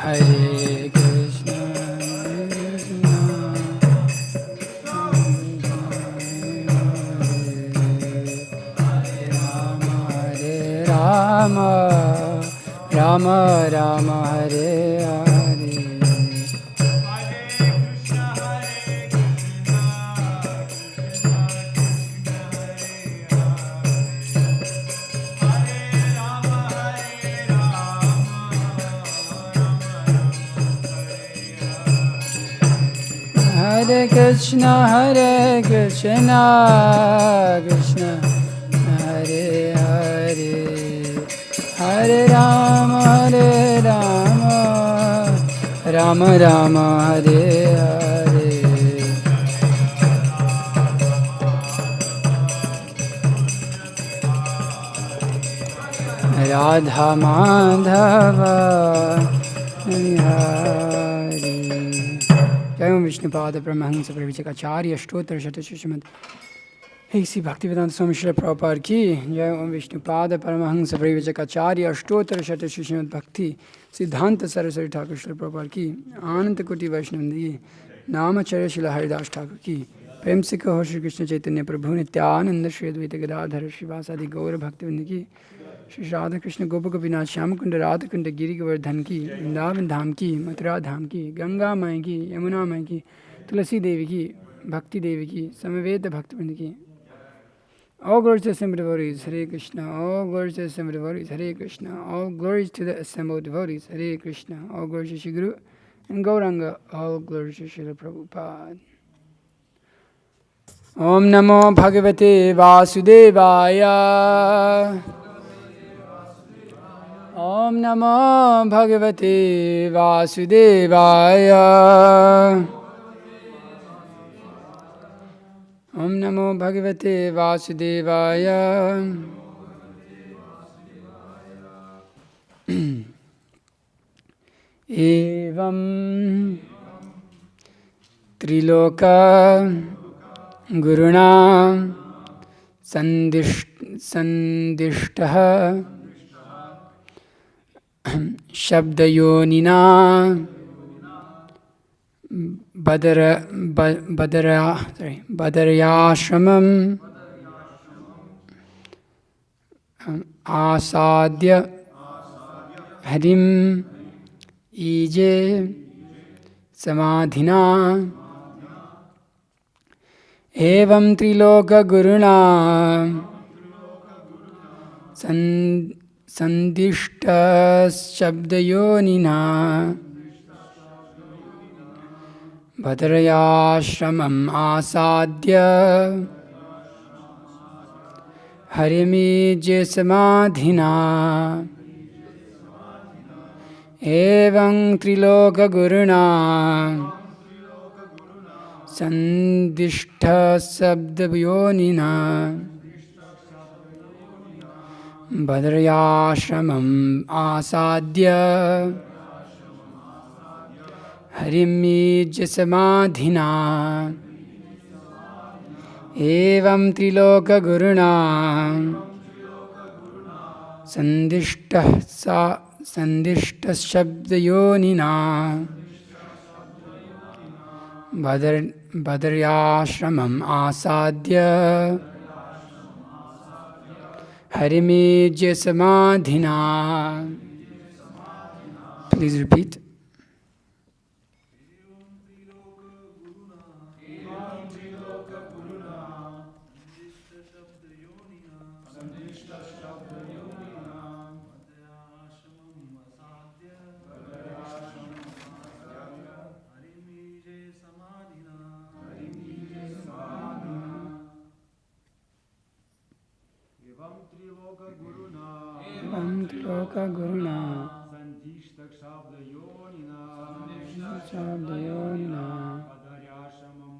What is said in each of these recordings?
Hare Krishna, Hare Rama, Rama Rama, Hare Hare. Hare Krishna, Krishna Hare Hare, Hare Rama, Rama Rama, Hare Hare. Radha Madhava Hari. Jai Om Vishnupada Paramahansa Pravicakacharya Ashtottara Shatashishimad. Hey, Sri Bhaktivedanta Swami Srila Prabhupada ki Jai Om Vishnupada Paramahansa Pravicakacharya Ashtottara Shatashishimad Bhakti Siddhanta Saraswati Thakur Srila Prabhupada ki Ananta Koti Vaishnava ki Namacharya Srila Haridas Thakur ki Prem se kaho Shri Krishna Chaitanya Prabhu Nityananda Shri Advaita Gadadhara Srivasadi Gaura Bhaktivinoda ki Shri Radha Krishna गोप गोपीनाथ श्याम कुंड राधा कुंड गिरी गोवर्धन की वृंदावन धाम की मथुरा धाम की गंगा माई की यमुना माई की तुलसी देवी की भक्ति देवी की समवेत भक्तवृंद की All glories to the assembled devotees, Hare Krishna. All glories to the assembled devotees, Hare Krishna. All glories to the assembled devotees, Hare Krishna. All glories to Shri Guru and Gauranga. All glories to Srila Prabhupada. Om Namo Bhagavate Vasudevaya. Om Namo Bhagavate Vasudevaya. Om Namo Bhagavate Vasudevaya. Evam Triloka Guruna Sandishtaha Shabdayonina Badarayashramam Asadya Harim Ije Samadhina Evam Triloka Guruna Sandishta Shabdayonina Bhadrayashramam Asadya Harimije Samadhina Evam Triloka Guruna Sandishta Sabdayonina Bhadrayashramam Asadya Harimije Samadhina Evam Triloka Guruna Sandishta Shabdayonina Bhadrayashramam Asadya Harimije Samadhina. Please repeat. Evam Triloka Guruna Sandishta Shabdayonina Bhadrayashramam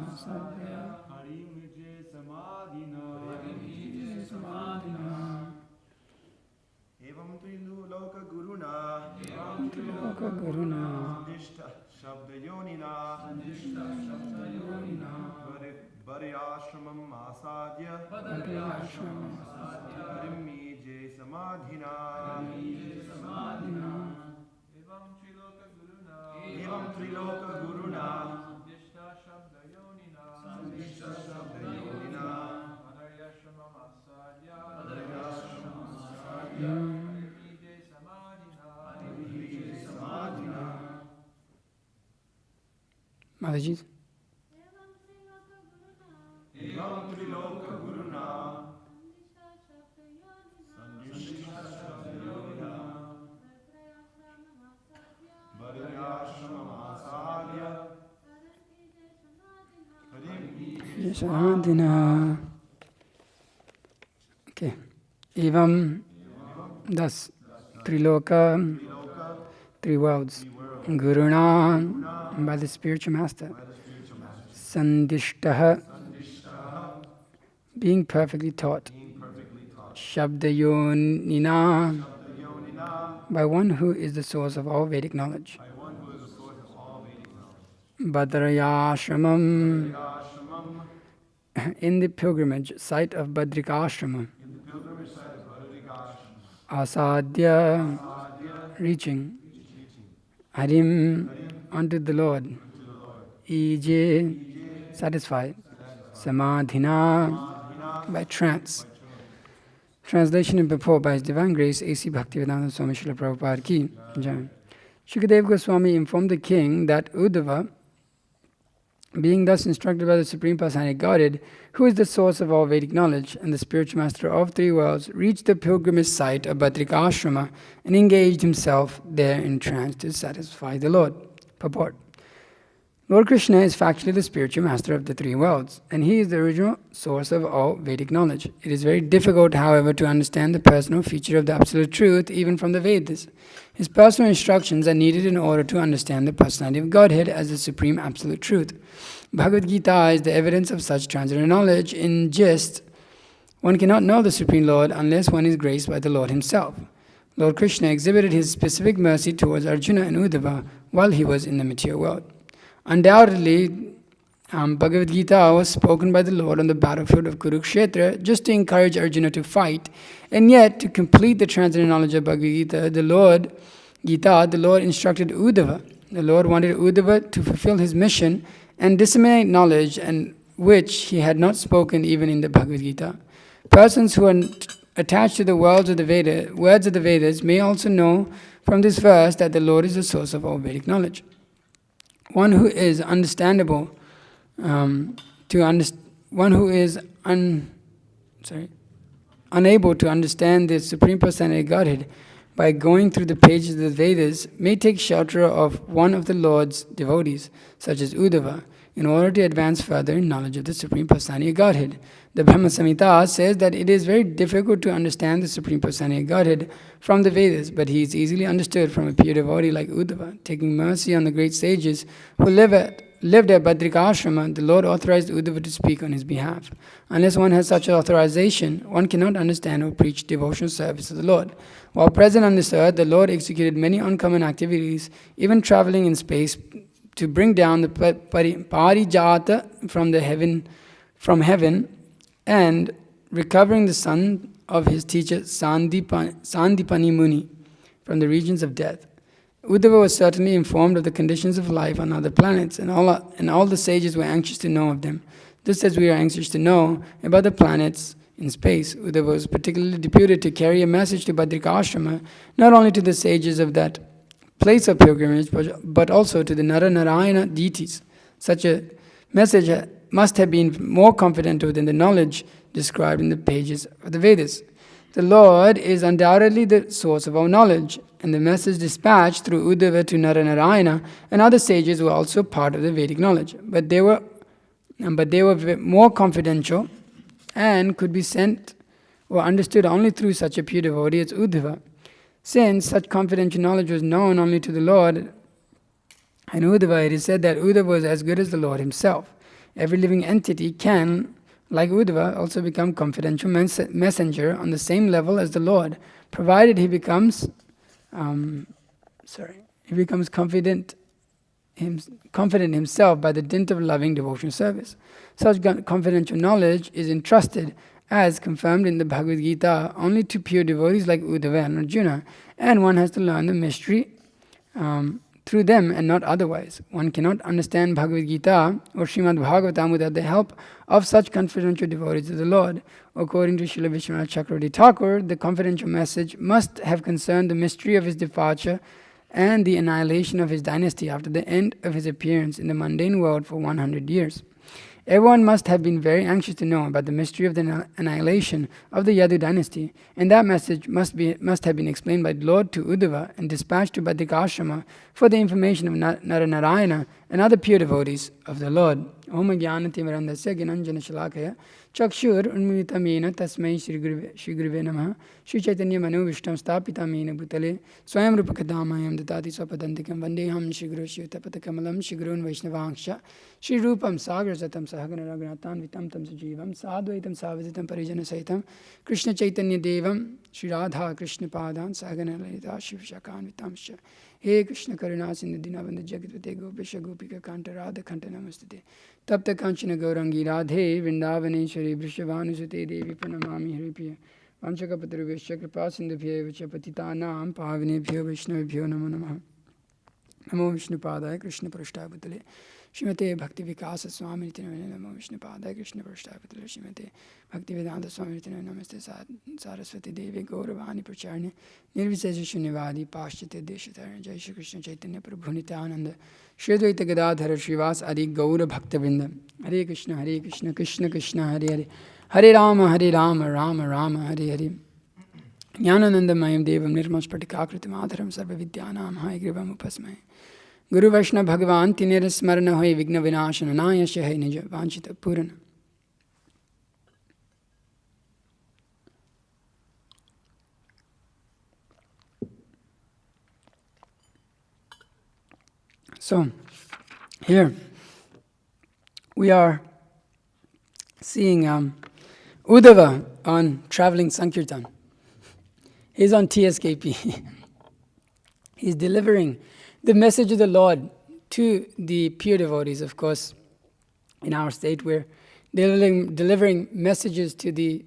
Asadya Harimije Samadhina Evam Triloka Guruna Sandishta Shabdayonina Bhadrayashramam Asadya Harimije Samadhina Mataji. Shantina. Okay. Evam, thus, Triloka, three worlds. Guruna, by the spiritual master. Sandishtaha, being perfectly taught. Shabdayonina, by one who is the source of all Vedic knowledge. Badrayashramam, in the pilgrimage site of Badrikashrama. Asadya, reaching. Harim, unto the Lord. Ije, satisfied. Samadhina, by trance. Translation and purport by His Divine Grace, A.C. Bhaktivedanta Swami Srila Prabhupada Ki Jai. Shukadeva Goswami informed the king that Uddhava, being thus instructed by the Supreme Personality Godhead, who is the source of all Vedic knowledge and the spiritual master of three worlds, reached the pilgrimage site of Badrikashrama and engaged himself there in trance to satisfy the Lord. Purport. Lord Krishna is factually the spiritual master of the three worlds, and he is the original source of all Vedic knowledge. It is very difficult, however, to understand the personal feature of the Absolute Truth, even from the Vedas. His personal instructions are needed in order to understand the personality of Godhead as the Supreme Absolute Truth. Bhagavad Gita is the evidence of such transcendental knowledge. In gist, one cannot know the Supreme Lord unless one is graced by the Lord Himself. Lord Krishna exhibited His specific mercy towards Arjuna and Uddhava while he was in the material world. Undoubtedly, Bhagavad Gita was spoken by the Lord on the battlefield of Kurukshetra just to encourage Arjuna to fight, and yet to complete the transcendental knowledge of Bhagavad Gita, the Lord instructed Uddhava. The Lord wanted Uddhava to fulfill his mission and disseminate knowledge, and which he had not spoken even in the Bhagavad Gita. Persons who are attached to the words of the Vedas may also know from this verse that the Lord is the source of all Vedic knowledge. One who is unable to understand the Supreme Personality Godhead by going through the pages of the Vedas may take shelter of one of the Lord's devotees, such as Uddhava, in order to advance further in knowledge of the Supreme Personality Godhead. The Brahma Samhita says that it is very difficult to understand the Supreme Personality Godhead from the Vedas, but he is easily understood from a pure devotee like Uddhava. Taking mercy on the great sages who lived at Badrikashrama, the Lord authorized Uddhava to speak on his behalf. Unless one has such authorization, one cannot understand or preach devotional service to the Lord. While present on this earth, the Lord executed many uncommon activities, even traveling in space to bring down the parijata from heaven and recovering the son of his teacher Sandipani Muni from the regions of death. Uddhava was certainly informed of the conditions of life on other planets, and all the sages were anxious to know of them, just as we are anxious to know about the planets in space. Uddhava was particularly deputed to carry a message to Badrikashrama, not only to the sages of that place of pilgrimage, but also to the Nara-Narayana deities. Such a message must have been more confidential than the knowledge described in the pages of the Vedas. The Lord is undoubtedly the source of our knowledge, and the message dispatched through Uddhava to Nara-Narayana and other sages were also part of the Vedic knowledge. But they were more confidential and could be sent or understood only through such a pure devotee as Uddhava. Since such confidential knowledge was known only to the Lord and Uddhava, it is said that Uddhava was as good as the Lord himself. Every living entity can, like Uddhava, also become confidential messenger on the same level as the Lord, provided he becomes confident himself by the dint of loving devotional service. Such confidential knowledge is entrusted, as confirmed in the Bhagavad Gita, only to pure devotees like Uddhava and Arjuna, and one has to learn the mystery through them and not otherwise. One cannot understand Bhagavad Gita or Srimad Bhagavatam without the help of such confidential devotees of the Lord. According to Srila Vishwanath Chakravarti Thakur, the confidential message must have concerned the mystery of his departure and the annihilation of his dynasty after the end of his appearance in the mundane world for 100 years. Everyone must have been very anxious to know about the mystery of the annihilation of the Yadu dynasty, and that message must have been explained by the Lord to Uddhava and dispatched to Badrikashrama for the information of Naranarayana and other pure devotees of the Lord. Om Jnanatimirandasya Gnanjana Shalakaya Chakshur Unmitamena Tasmai Shri Guruve Namaha Shri Chaitanya Manu Vishtam Stapitamena Bhutale Swayam Rupakadamayam Datati Swapadantikam Vandeham Shri Guru Shri Tapatakamalam Shri Gurun Vaishnavangsha Shri Rupam Sagar Satam Sahagana Raghunathan Vitam Tam Sajivam Sadvaitam Savasitam Parijana Saitam Krishna Chaitanya Devam Shri Radha Krishna Padan Sahagana Lalita Shiv Shakan Vitamsha He Krishna Karuna Sindhu Dinavanda Jagatpate Gopisha Gopika Kanta Radha Kanta Namastate Tapta Kanchana Gaurangi Radhe Vrindavaneshwari Vrishavanusute Devi Pranamami Haripriya Vanchakapatru Kripa Sindhubhya Vacha Patitanam Pavanebhyo Vaishnavibhyo Namo Namaha Namo Vishnupadaya Krishna Prashtabhutale Srimate Bhakti Vikasa Swami Namo Vishnupadaya Krishna Prashtabhutale Srimate Bhakti Vedanta Swami Namaste Saraswati Devi Gauravani Pracharni Nirvisesha Shunyavadi Paschate Deshatarana Jai Shri Krishna Chaitanya Prabhu Nityananda Shri Advaita Gadadhara Srivas Adi Gaura Bhakta Vrinda Hare Krishna Krishna Krishna Hare Hare Hare Rama Rama Rama Hare Hare Jnananandamayam Devam Nirmalsphatikakritim Adharam Sarva Vidyanam Hayagrivam Upasmai Guru Vaishnava Bhagavan Tinera Smarana Hoy Vigna Vinashana Nayasya Hai Nija Vanchita Purana. So, here we are seeing Uddhava on traveling Sankirtan. He's on TSKP. He's delivering the message of the Lord to the pure devotees. Of course, in our state, we're delivering messages to the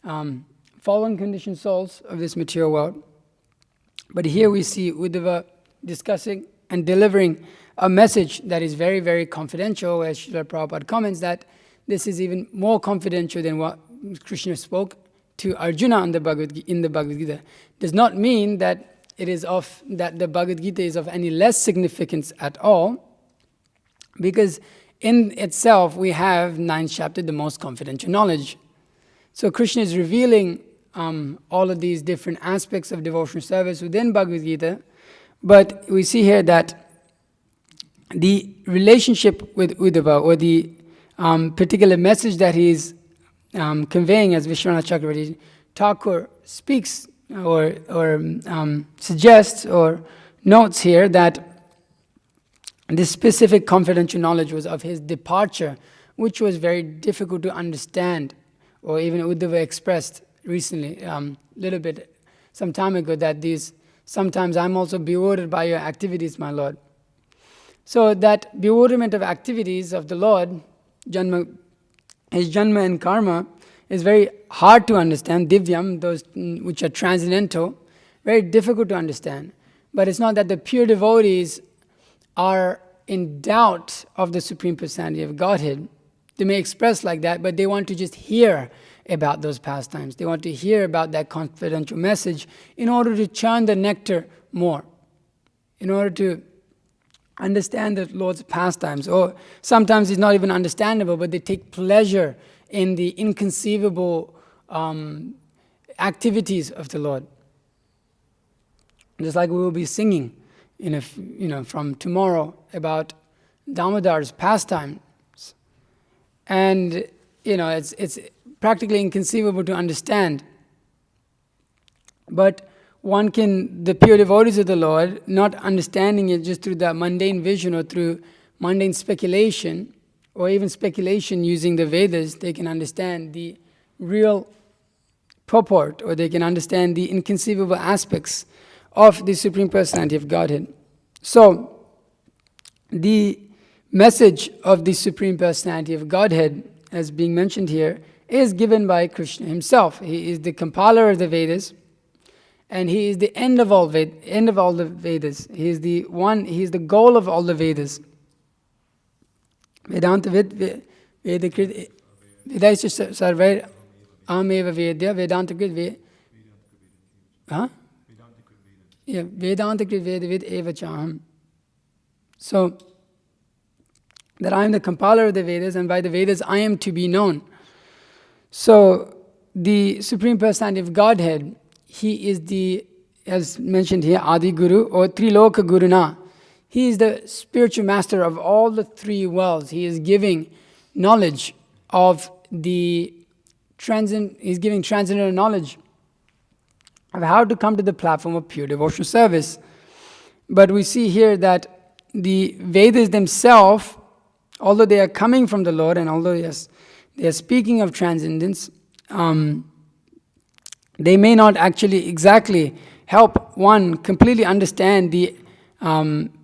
fallen conditioned souls of this material world. But here we see Uddhava discussing and delivering a message that is very, very confidential, as Srila Prabhupada comments that this is even more confidential than what Krishna spoke to Arjuna in the Bhagavad Gita. Does not mean that that the Bhagavad Gita is of any less significance at all, because in itself we have 9th chapter, the most confidential knowledge. So Krishna is revealing all of these different aspects of devotional service within Bhagavad Gita, but we see here that the relationship with Uddhava, or the particular message that he is conveying as Vishwanath Chakravarti Thakur speaks or suggests or notes here, that this specific confidential knowledge was of his departure, which was very difficult to understand, or even Uddhava expressed recently, little bit, some time ago, that sometimes I'm also bewildered by your activities, my Lord. So that bewilderment of activities of the Lord, his Janma and Karma, is very hard to understand, Divyam, those which are transcendental, very difficult to understand. But it's not that the pure devotees are in doubt of the Supreme Personality of Godhead. They may express like that, but they want to just hear about those pastimes. They want to hear about that confidential message in order to churn the nectar more, in order to understand the Lord's pastimes. Or sometimes it's not even understandable, but they take pleasure in the inconceivable activities of the Lord. Just like we will be singing from tomorrow about Damodar's pastimes. And it's practically inconceivable to understand. But the pure devotees of the Lord, not understanding it just through the mundane vision or through mundane speculation, or even speculation using the Vedas, they can understand the real purport, or they can understand the inconceivable aspects of the Supreme Personality of Godhead. So, the message of the Supreme Personality of Godhead, as being mentioned here, is given by Krishna himself. He is the compiler of the Vedas, and he is the end of all the Vedas. He is the goal of all the Vedas. Vedanta Vedakrit Vedaisya Sarvair Ameva Vedya Vedanta Krit Vedanta-krit Vedavid eva chaham. So, that I am the compiler of the Vedas, and by the Vedas I am to be known. So, the Supreme Personality of Godhead, He is the, as mentioned here, Adi Guru or Triloka Guruna. He is the spiritual master of all the three worlds. He is giving knowledge of the he's giving transcendental knowledge of how to come to the platform of pure devotional service. But we see here that the Vedas themselves, although they are coming from the Lord and although yes, they are speaking of transcendence, they may not actually exactly help one completely understand the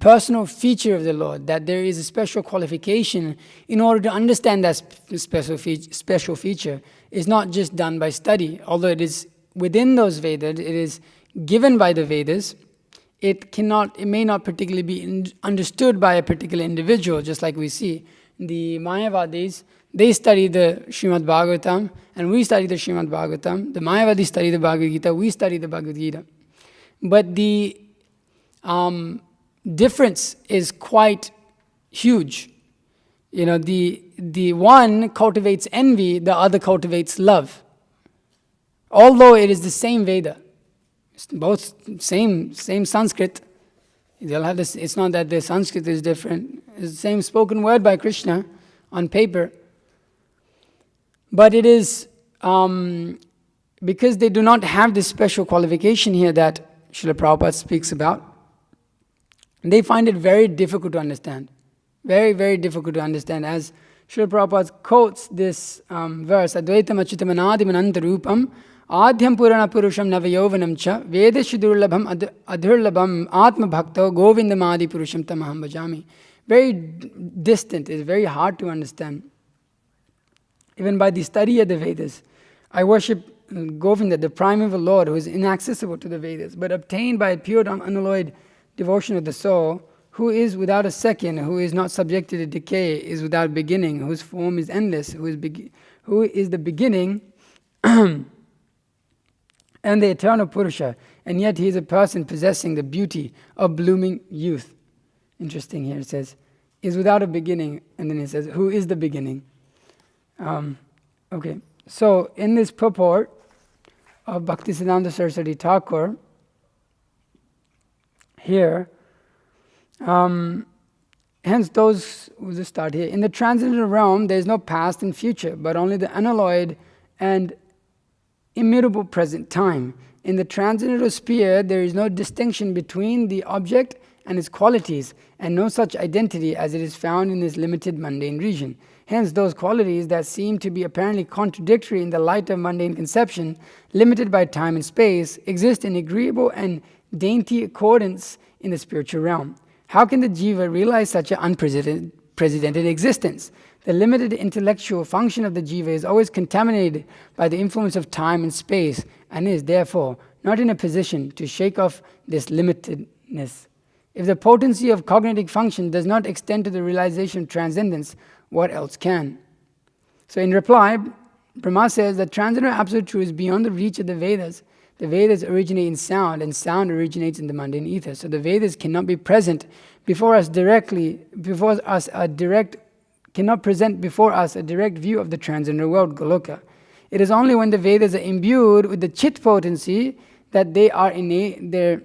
personal feature of the Lord, that there is a special qualification in order to understand that special feature. Is not just done by study, although it is within those Vedas, it is given by the Vedas. It may not particularly be understood by a particular individual, just like we see the Mayavadis. They study the Srimad Bhagavatam, and we study the Srimad Bhagavatam. The Mayavadis study the Bhagavad Gita, we study the Bhagavad Gita. But the difference is quite huge. The one cultivates envy, the other cultivates love. Although it is the same Veda, it's both same Sanskrit. They'll have this. It's not that the Sanskrit is different. It's the same spoken word by Krishna on paper. But it is because they do not have this special qualification here that Srila Prabhupada speaks about. They find it very difficult to understand. Very, very difficult to understand. As Srila Prabhupada quotes this verse, Advaitam Achyutam Anadim Anantarupam Adhyam Purana Purusham Navayovanam Cha Vedeshu Durlabham Adhurlabham Atma Bhakto Govindam Adi Purusham Tamaham Bhajami. Very distant, it's very hard to understand. Even by the study of the Vedas, I worship Govinda, the primeval Lord, who is inaccessible to the Vedas, but obtained by pure unalloyed devotion of the soul, who is without a second, who is not subjected to decay, is without beginning, whose form is endless, who is the beginning and the eternal Purusha, and yet he is a person possessing the beauty of blooming youth. Interesting here, it says, is without a beginning, and then it says, who is the beginning? Okay, so in this purport of Bhaktisiddhanta Saraswati Thakur, here, hence those who just start here. In the transcendental realm, there is no past and future, but only the unalloyed and immutable present time. In the transcendental sphere, there is no distinction between the object and its qualities, and no such identity as it is found in this limited mundane region. Hence, those qualities that seem to be apparently contradictory in the light of mundane conception, limited by time and space, exist in agreeable and dainty accordance in the spiritual realm. How can the jiva realize such an unprecedented existence? The limited intellectual function of the jiva is always contaminated by the influence of time and space, and is therefore not in a position to shake off this limitedness. If the potency of cognitive function does not extend to the realization of transcendence, what else can? So in reply, Brahma says that transcendental absolute truth is beyond the reach of the Vedas. The Vedas originate in sound, and sound originates in the mundane ether. So the Vedas cannot be present before us cannot present before us a direct view of the transcendental world, Goloka. It is only when the Vedas are imbued with the chit potency that they are enabled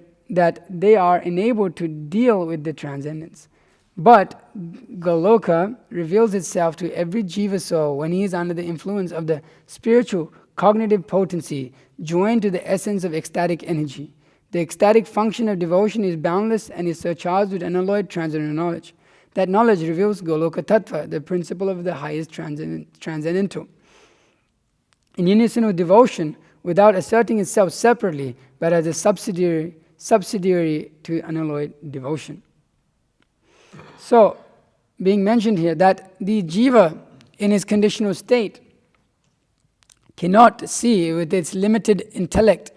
to deal with the transcendence. But Goloka reveals itself to every jiva soul when he is under the influence of the spiritual cognitive potency joined to the essence of ecstatic energy. The ecstatic function of devotion is boundless and is surcharged with unalloyed transcendental knowledge. That knowledge reveals Goloka Tattva, the principle of the highest transcendental. In unison with devotion, without asserting itself separately, but as a subsidiary to unalloyed devotion. So, being mentioned here that the jiva in his conditional state cannot see with its limited intellect,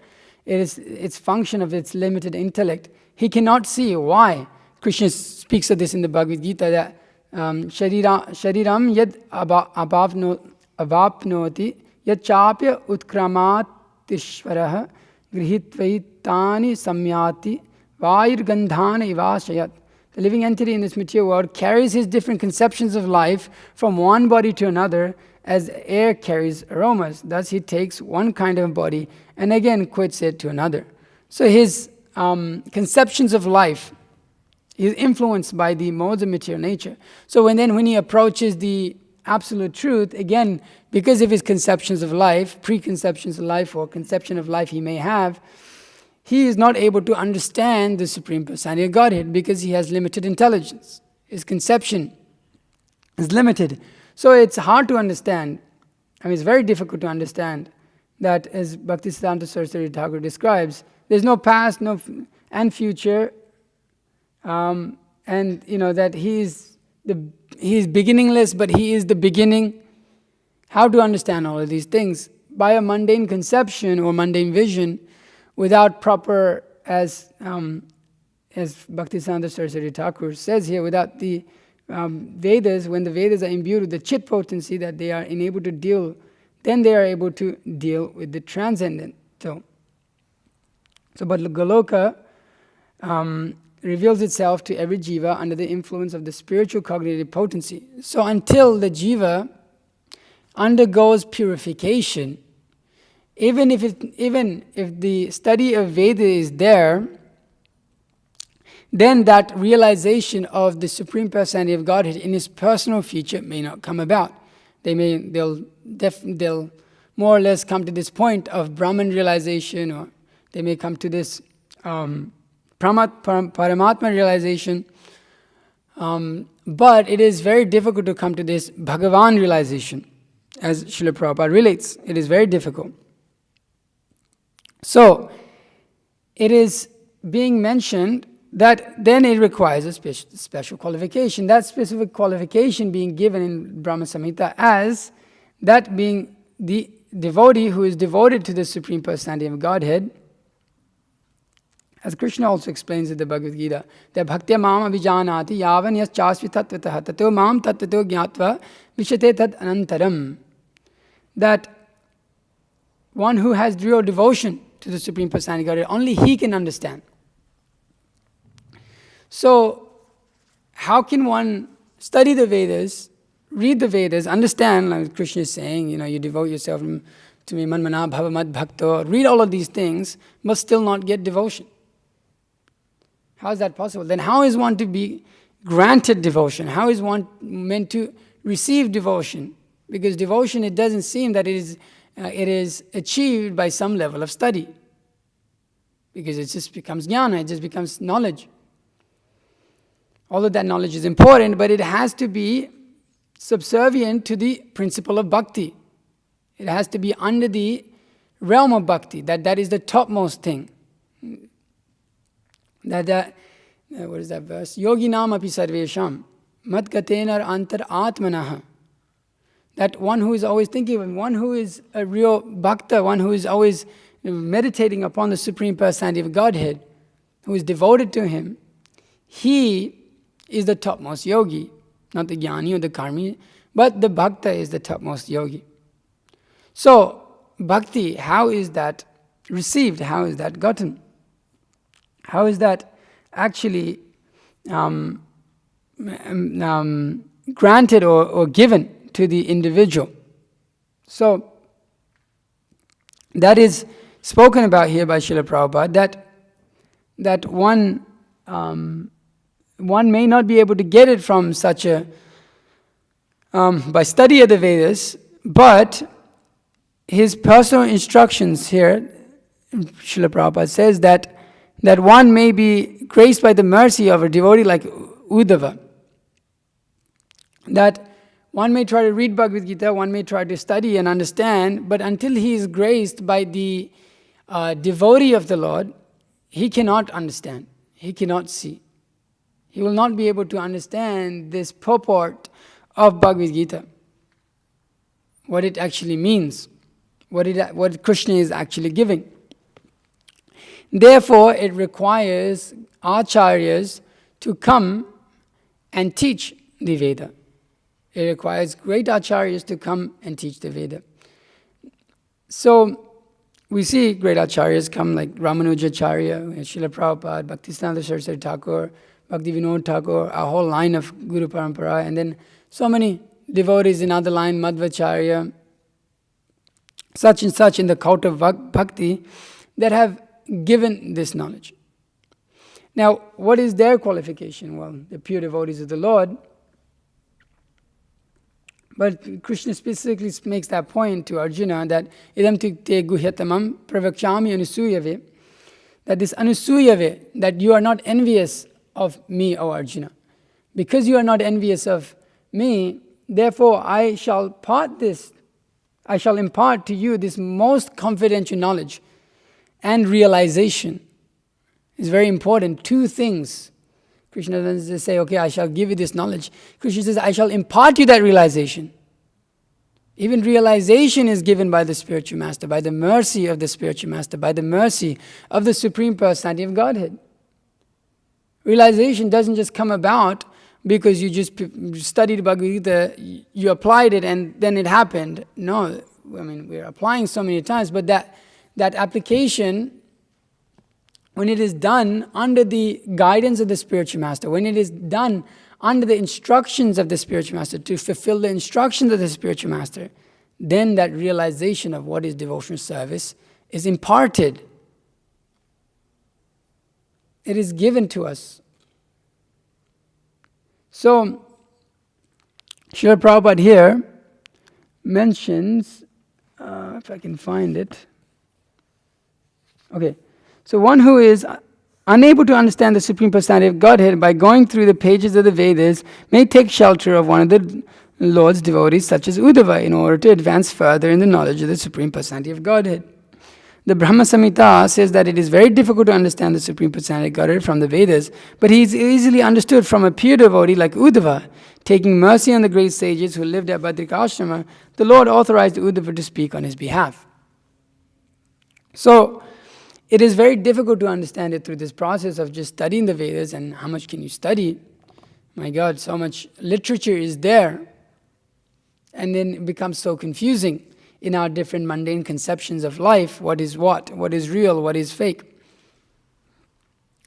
it is its function of its limited intellect. He cannot see why. Krishna speaks of this in the Bhagavad Gita that shariram yad avapnoti yad chapya utkramatishvaraha grihitvaitani samyati Vair gandhana ivashayat. The living entity in this material world carries his different conceptions of life from one body to another as air carries aromas. Thus he takes one kind of body and again quits it to another. So his conceptions of life is influenced by the modes of material nature. So when he approaches the absolute truth, again, because of his conceptions of life, preconceptions of life or conception of life he may have, he is not able to understand the Supreme Personality of Godhead because he has limited intelligence. His conception is limited. So it's hard to understand. It's very difficult to understand that, as Bhaktisiddhanta Saraswati Thakur describes, there's no past, and future, and that he is beginningless, but he is the beginning. How to understand all of these things? By a mundane conception or mundane vision, without proper, as Bhaktisiddhanta Saraswati Thakur says here, without the Vedas, when the Vedas are imbued with the chit potency that they are enabled to deal, then they are able to deal with the transcendent. But Goloka reveals itself to every jiva under the influence of the spiritual cognitive potency. So until the jiva undergoes purification, even if the study of Veda is there, then that realization of the Supreme Personality of Godhead in his personal feature may not come about. They'll more or less come to this point of Brahman realization, or they may come to this Paramatma realization. But it is very difficult to come to this Bhagavan realization, as Srila Prabhupada relates. It is very difficult. So, it is being mentioned that then it requires a special qualification. That specific qualification being given in Brahma Samhita as that being the devotee who is devoted to the Supreme Personality of Godhead. As Krishna also explains in the Bhagavad Gita, that bhaktya mam abhijanati yavan yas chasvi tattvataha tato mam tattvato jnatva vishate tat anantaram. That one who has real devotion to the Supreme Personality of Godhead, only he can understand. So, how can one study the Vedas, read the Vedas, understand, like Krishna is saying, you devote yourself to me, manmana bhava mad bhakto, read all of these things, but still not get devotion? How is that possible? Then how is one to be granted devotion? How is one meant to receive devotion? Because devotion, it doesn't seem that it is achieved by some level of study. Because it just becomes jnana, it just becomes knowledge. Although that knowledge is important, but it has to be subservient to the principle of bhakti. It has to be under the realm of bhakti, that is the topmost thing. What is that verse? Yoginam api sarvesham matgatenar antar atmanaha. That one who is always thinking of, one who is a real bhakta, one who is always meditating upon the Supreme Personality of Godhead, who is devoted to him, he is the topmost yogi. Not the jnani or the karmi, but the bhakta is the topmost yogi. So, bhakti, how is that received? How is that gotten? How is that actually granted or given to the individual? So, that is spoken about here by Srila Prabhupada, that one may not be able to get it from such a, by study of the Vedas, but his personal instructions here, Srila Prabhupada says that one may be graced by the mercy of a devotee like Uddhava. That one may try to read Bhagavad Gita, one may try to study and understand, but until he is graced by the devotee of the Lord, he cannot understand, he cannot see. He will not be able to understand this purport of Bhagavad Gita, what it actually means, what Krishna is actually giving. Therefore, it requires acharyas to come and teach the Veda. It requires great acharyas to come and teach the Veda. So, we see great acharyas come like Ramanujacharya, Srila Prabhupada, Bhaktisiddhanta Saraswati Thakur, Bhakti Vinod Thakur, a whole line of Guru Parampara, and then so many devotees in other line, Madhvacharya, such and such in the cult of Bhakti, that have given this knowledge. Now, what is their qualification? Well, the pure devotees of the Lord. But Krishna specifically makes that point to Arjuna that idam te guhyatamam pravakshami anusuyave, that this anusuyave, that you are not envious of me, O Arjuna. Because you are not envious of me, therefore I shall impart to you this most confidential knowledge and realization. It's very important. Two things. Krishna doesn't just say, okay, I shall give you this knowledge. Krishna says, I shall impart you that realization. Even realization is given by the spiritual master, by the mercy of the spiritual master, by the mercy of the Supreme Personality of Godhead. Realization doesn't just come about because you just studied Bhagavad Gita, you applied it and then it happened. No, I mean, we're applying so many times, but that application, when it is done under the guidance of the spiritual master, when it is done under the instructions of the spiritual master, to fulfill the instructions of the spiritual master, then that realization of what is devotional service is imparted. It is given to us. So, Srila Prabhupada here mentions, if I can find it. Okay, so one who is unable to understand the Supreme Personality of Godhead by going through the pages of the Vedas may take shelter of one of the Lord's devotees, such as Uddhava, in order to advance further in the knowledge of the Supreme Personality of Godhead. The Brahma Samhita says that it is very difficult to understand the Supreme Personality of Godhead from the Vedas, but he is easily understood from a pure devotee like Uddhava. Taking mercy on the great sages who lived at Badrikashrama, the Lord authorized Uddhava to speak on his behalf. So, it is very difficult to understand it through this process of just studying the Vedas, and how much can you study? My God, so much literature is there. And then it becomes so confusing in our different mundane conceptions of life. What is real, what is fake.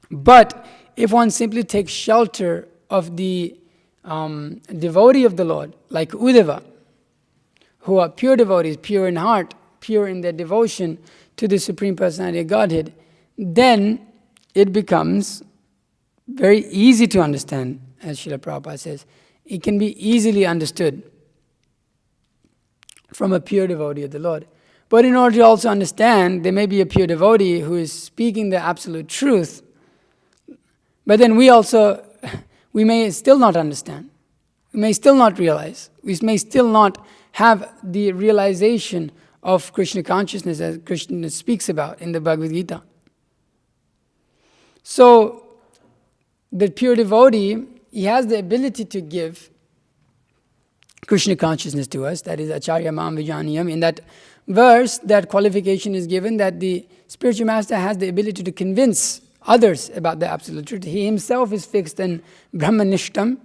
But if one simply takes shelter of the devotee of the Lord, like Uddhava, who are pure devotees, pure in heart, pure in their devotion to the Supreme Personality of Godhead, then it becomes very easy to understand, as Srila Prabhupada says. It can be easily understood from a pure devotee of the Lord. But in order to also understand, there may be a pure devotee who is speaking the absolute truth, but then we may still not understand. We may still not realize. We may still not have the realization of Krishna consciousness as Krishna speaks about in the Bhagavad Gita. So, the pure devotee, he has the ability to give Krishna consciousness to us, that is Acharya Mam Vijaniyam. In that verse, that qualification is given that the spiritual master has the ability to convince others about the absolute truth. He himself is fixed in Brahmanishtam,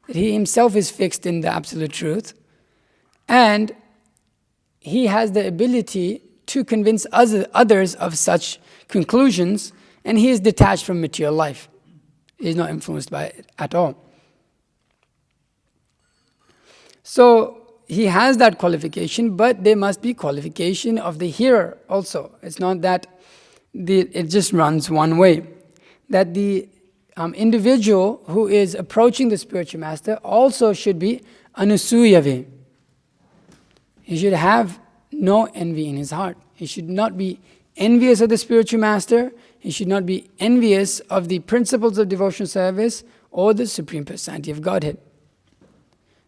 he himself is fixed in the absolute truth, and he has the ability to convince others of such conclusions, and he is detached from material life. He is not influenced by it at all. So he has that qualification, but there must be qualification of the hearer also. It's not that it just runs one way. That the individual who is approaching the spiritual master also should be anusuyave. He should have no envy in his heart. He should not be envious of the spiritual master. He should not be envious of the principles of devotional service or the Supreme Personality of Godhead.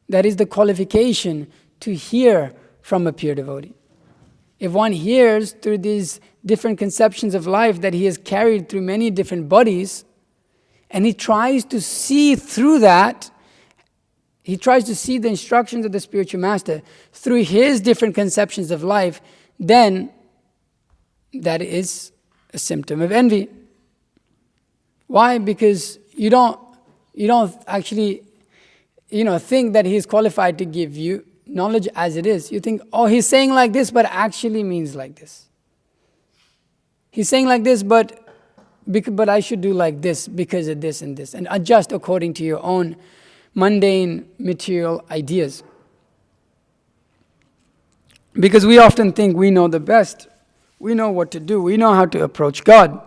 That is the qualification to hear from a pure devotee. If one hears through these different conceptions of life that he has carried through many different bodies, and he tries to see through that, he tries to see the instructions of the spiritual master through his different conceptions of life, then that is a symptom of envy. Why? Because you don't actually think that he is qualified to give you knowledge as it is. You think, oh, he's saying like this, but actually means like this. He's saying like this, but I should do like this because of this and this, and adjust according to your own mundane material ideas. Because we often think we know the best. We know what to do. We know how to approach God.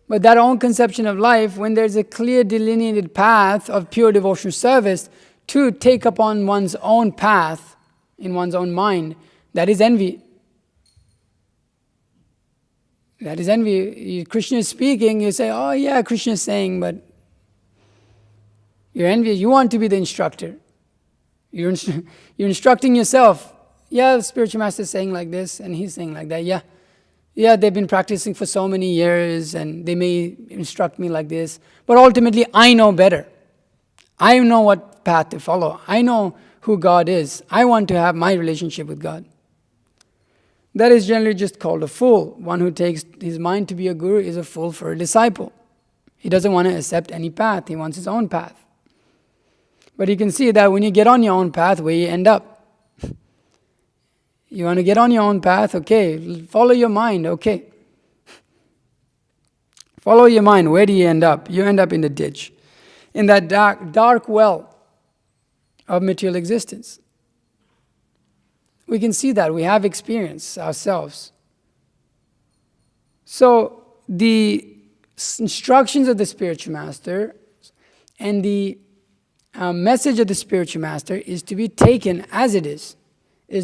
But that own conception of life, when there's a clear delineated path of pure devotional service to take upon one's own path in one's own mind, that is envy. That is envy. Krishna is speaking, you say, oh yeah, Krishna is saying, but you're envious. You want to be the instructor. You're instructing yourself. Yeah, the spiritual master is saying like this, and he's saying like that. Yeah, they've been practicing for so many years, and they may instruct me like this. But ultimately, I know better. I know what path to follow. I know who God is. I want to have my relationship with God. That is generally just called a fool. One who takes his mind to be a guru is a fool for a disciple. He doesn't want to accept any path. He wants his own path. But you can see that when you get on your own path, where you end up. You want to get on your own path? Okay. Follow your mind? Okay. Follow your mind. Where do you end up? You end up in the ditch. In that dark well of material existence. We can see that. We have experience ourselves. So, the instructions of the spiritual master and the message of the spiritual master is to be taken as it is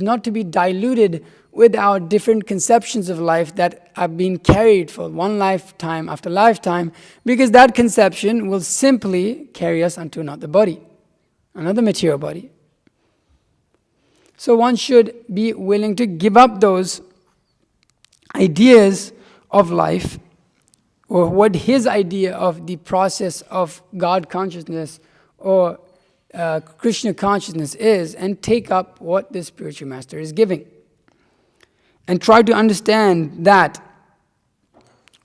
not to be diluted with our different conceptions of life that have been carried for one lifetime after lifetime, because that conception will simply carry us onto another body, another material body. So one should be willing to give up those ideas of life, or what his idea of the process of God consciousness or Krishna consciousness is, and take up what the spiritual master is giving. And try to understand that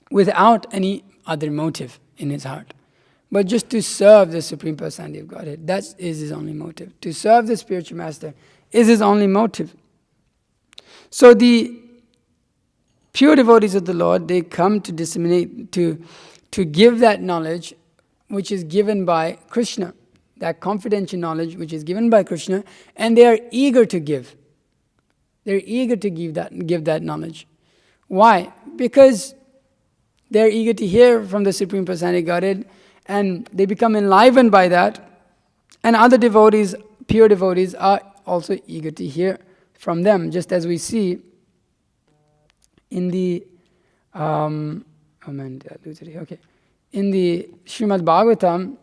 without any other motive in his heart, but just to serve the Supreme Personality of Godhead. That is his only motive. To serve the spiritual master is his only motive. So the pure devotees of the Lord, they come to disseminate, to give that knowledge which is given by Krishna, that confidential knowledge which is given by Krishna, and they are eager to give. They're eager to give that knowledge. Why? Because they're eager to hear from the Supreme Personality of Godhead, and they become enlivened by that. And other devotees, pure devotees, are also eager to hear from them, just as we see in the in the Srimad Bhagavatam,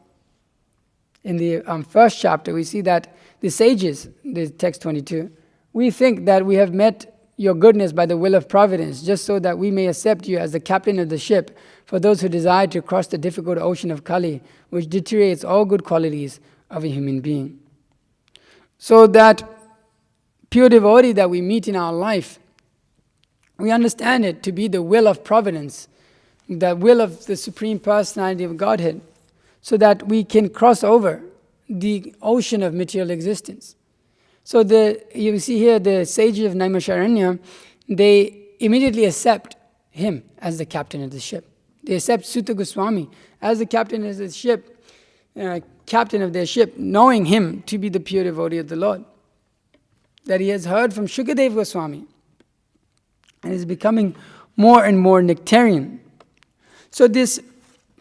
in the first chapter, we see that the sages, the text 22, we think that we have met your goodness by the will of providence, just so that we may accept you as the captain of the ship for those who desire to cross the difficult ocean of Kali, which deteriorates all good qualities of a human being. So that pure devotee that we meet in our life, we understand it to be the will of providence, the will of the Supreme Personality of Godhead, so that we can cross over the ocean of material existence. So you see here the sages of Naimisharanya, they immediately accept him as the captain of the ship. They accept Sutta Goswami as the captain of the ship, knowing him to be the pure devotee of the Lord. That he has heard from Shukadev Goswami and is becoming more and more nectarian. So this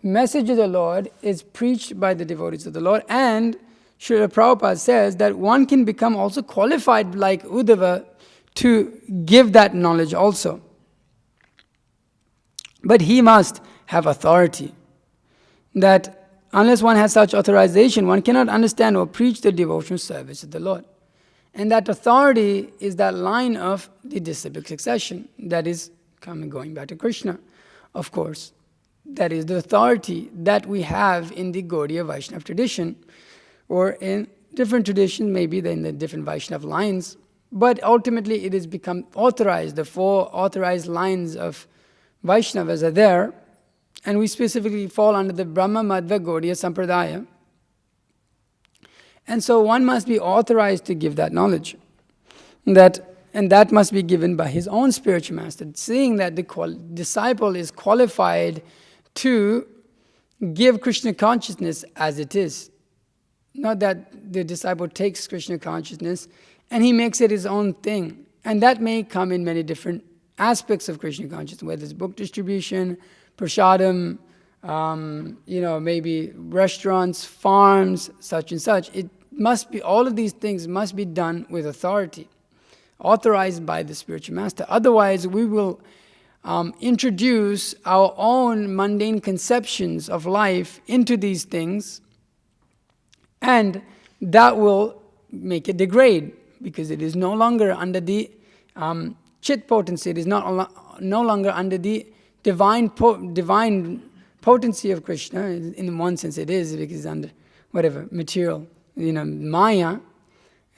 message of the Lord is preached by the devotees of the Lord, and Srila Prabhupada says that one can become also qualified like Uddhava to give that knowledge also. But he must have authority. That unless one has such authorization, one cannot understand or preach the devotional service of the Lord. And that authority is that line of the disciplic succession that is going back to Krishna, of course. That is the authority that we have in the Gaudiya Vaishnava tradition, or in different traditions, maybe in the different Vaishnava lines. But ultimately it has become authorized. The 4 authorized lines of Vaishnavas are there, and we specifically fall under the Brahma Madhva Gaudiya Sampradaya. And so one must be authorized to give that knowledge. That And that must be given by his own spiritual master, seeing that the disciple is qualified to give Krishna consciousness as it is. Not that the disciple takes Krishna consciousness and he makes it his own thing. And that may come in many different aspects of Krishna consciousness, whether it's book distribution, prasadam, maybe restaurants, farms, such and such. It must be, all of these things must be done with authority, authorized by the spiritual master. Otherwise, we will introduce our own mundane conceptions of life into these things, and that will make it degrade, because it is no longer under the chit potency. It is no longer under the divine potency of Krishna. In one sense it is, because it's under whatever material, maya.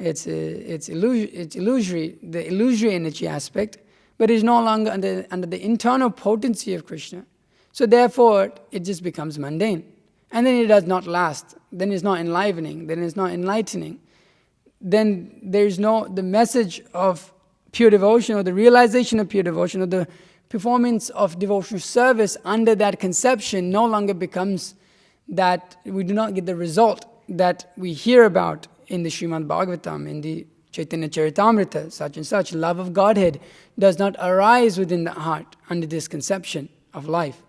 It's illusory, the illusory energy aspect, but it is no longer under the internal potency of Krishna. So therefore, it just becomes mundane. And then it does not last. Then it's not enlivening. Then it's not enlightening. Then there's the message of pure devotion, or the realization of pure devotion, or the performance of devotional service under that conception no longer becomes that. We do not get the result that we hear about in the Srimad Bhagavatam, in the Chaitanya Charitamrita, such and such. Love of Godhead does not arise within the heart under this conception of life,